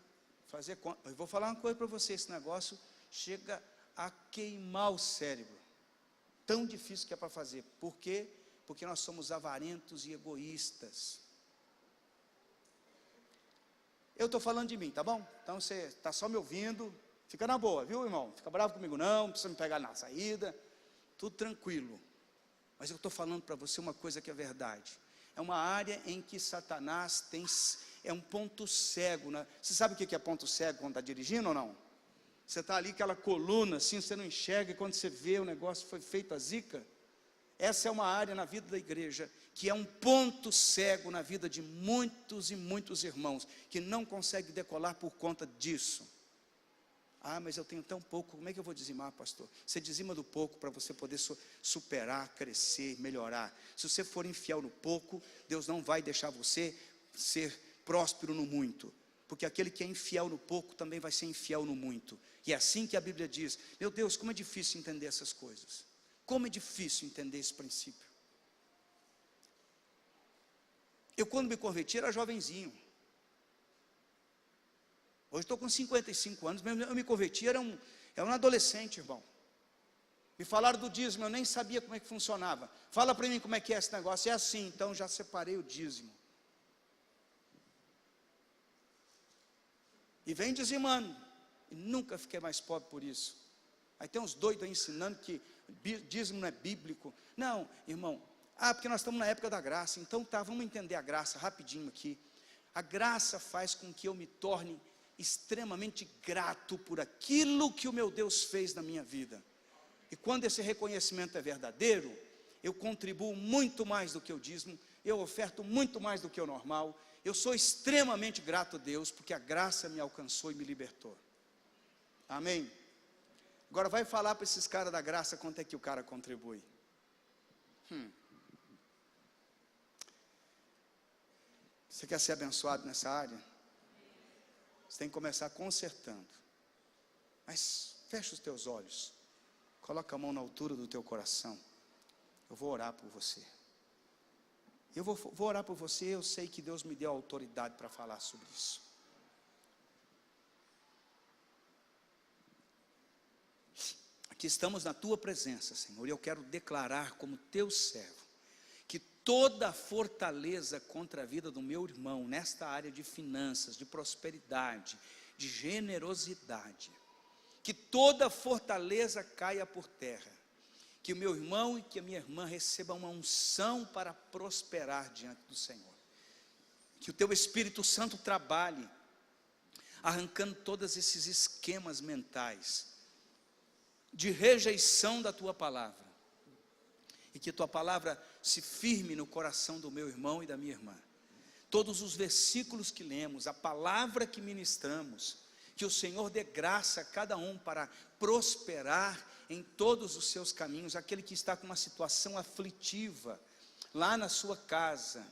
fazer conta. Eu vou falar uma coisa para você, esse negócio chega a queimar o cérebro, tão difícil que é para fazer. Por quê? Porque nós somos avarentos e egoístas. Eu estou falando de mim, tá bom? Então você está só me ouvindo, fica na boa, viu, irmão? Fica bravo comigo não precisa me pegar na saída, tudo tranquilo. Mas eu estou falando para você uma coisa que é verdade. É uma área em que Satanás é um ponto cego, né? Você sabe o que é ponto cego quando está dirigindo ou não? Você está ali, aquela coluna assim, você não enxerga, e quando você vê o negócio foi feito a zica. Essa é uma área na vida da igreja, que é um ponto cego na vida de muitos e muitos irmãos, que não conseguem decolar por conta disso. Mas eu tenho tão pouco, como é que eu vou dizimar, pastor? Você dizima do pouco para você poder superar, crescer, melhorar. Se você for infiel no pouco, Deus não vai deixar você ser próspero no muito, porque aquele que é infiel no pouco também vai ser infiel no muito. E é assim que a Bíblia diz. Meu Deus, como é difícil entender essas coisas. Como é difícil entender esse princípio. Eu quando me converti era jovenzinho. Hoje estou com 55 anos, mas eu me converti, era um adolescente, irmão. Me falaram do dízimo, eu nem sabia como é que funcionava. Fala para mim como é que é esse negócio. É assim, então já separei o dízimo. E vem dizimando. E nunca fiquei mais pobre por isso. Aí tem uns doidos aí ensinando que dízimo não é bíblico. Não, irmão. Porque nós estamos na época da graça. Então tá, vamos entender a graça rapidinho aqui. A graça faz com que eu me torne extremamente grato por aquilo que o meu Deus fez na minha vida. E quando esse reconhecimento é verdadeiro, eu contribuo muito mais do que o dízimo, eu oferto muito mais do que o normal. Eu sou extremamente grato a Deus, porque a graça me alcançou e me libertou. Amém? Agora vai falar para esses caras da graça quanto é que o cara contribui. Você quer ser abençoado nessa área? Você tem que começar consertando. Mas fecha os teus olhos. Coloca a mão na altura do teu coração. Eu vou orar por você. Eu vou orar por você. Eu sei que Deus me deu autoridade para falar sobre isso. Aqui estamos na tua presença, Senhor, e eu quero declarar como teu servo, que toda fortaleza contra a vida do meu irmão, nesta área de finanças, de prosperidade, de generosidade, que toda fortaleza caia por terra, que o meu irmão e que a minha irmã recebam uma unção para prosperar diante do Senhor, que o teu Espírito Santo trabalhe, arrancando todos esses esquemas mentais, de rejeição da tua palavra, e que tua palavra se firme no coração do meu irmão e da minha irmã. Todos os versículos que lemos, a palavra que ministramos, que o Senhor dê graça a cada um para prosperar em todos os seus caminhos. Aquele que está com uma situação aflitiva, lá na sua casa,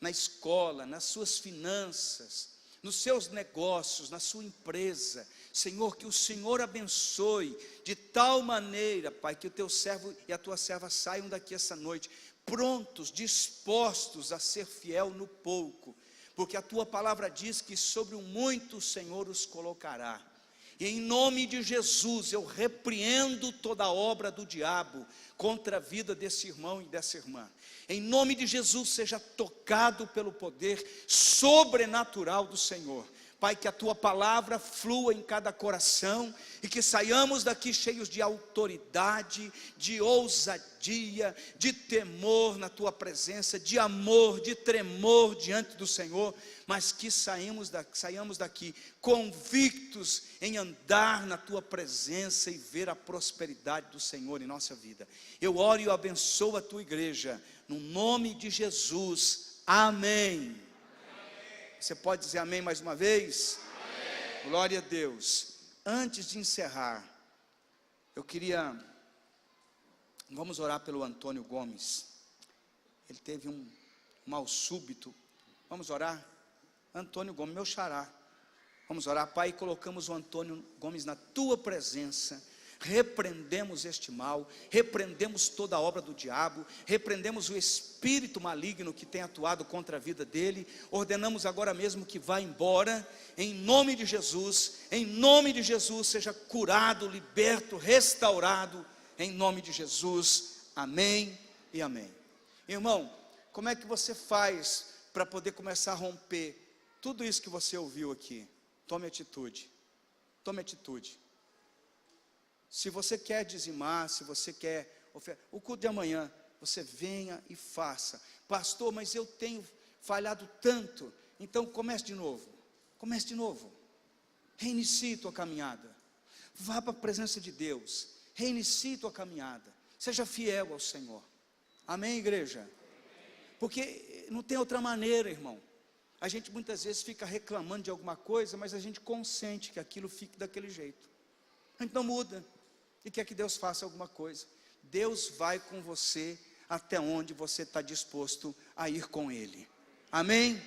na escola, nas suas finanças, nos seus negócios, na sua empresa, Senhor, que o Senhor abençoe de tal maneira, Pai, que o teu servo e a tua serva saiam daqui essa noite, prontos, dispostos a ser fiel no pouco, porque a tua palavra diz que sobre o muito o Senhor os colocará. E em nome de Jesus, eu repreendo toda a obra do diabo contra a vida desse irmão e dessa irmã. Em nome de Jesus, seja tocado pelo poder sobrenatural do Senhor. Pai, que a tua palavra flua em cada coração e que saiamos daqui cheios de autoridade, de ousadia, de temor na tua presença, de amor, de tremor diante do Senhor, mas que saiamos daqui convictos em andar na tua presença e ver a prosperidade do Senhor em nossa vida. Eu oro e eu abençoo a tua igreja, no nome de Jesus, amém. Você pode dizer amém mais uma vez? Amém. Glória a Deus. Antes de encerrar, vamos orar pelo Antônio Gomes. Ele teve um mal súbito. Vamos orar? Antônio Gomes, meu xará. Vamos orar, Pai, colocamos o Antônio Gomes na tua presença. Repreendemos este mal, repreendemos toda a obra do diabo, repreendemos o espírito maligno que tem atuado contra a vida dele, ordenamos agora mesmo que vá embora, em nome de Jesus, seja curado, liberto, restaurado, em nome de Jesus, amém e amém. Irmão, como é que você faz para poder começar a romper tudo isso que você ouviu aqui? Tome atitude, tome atitude. Se você quer dizimar, se você quer o culto de amanhã, você venha e faça. Pastor, mas eu tenho falhado tanto. Então comece de novo. Reinicie tua caminhada. Vá para a presença de Deus. Reinicie tua caminhada. Seja fiel ao Senhor. Amém, igreja? Porque não tem outra maneira, irmão. A gente muitas vezes fica reclamando de alguma coisa, mas a gente consente que aquilo fique daquele jeito. Então muda. E quer que Deus faça alguma coisa. Deus vai com você até onde você está disposto a ir com Ele. Amém?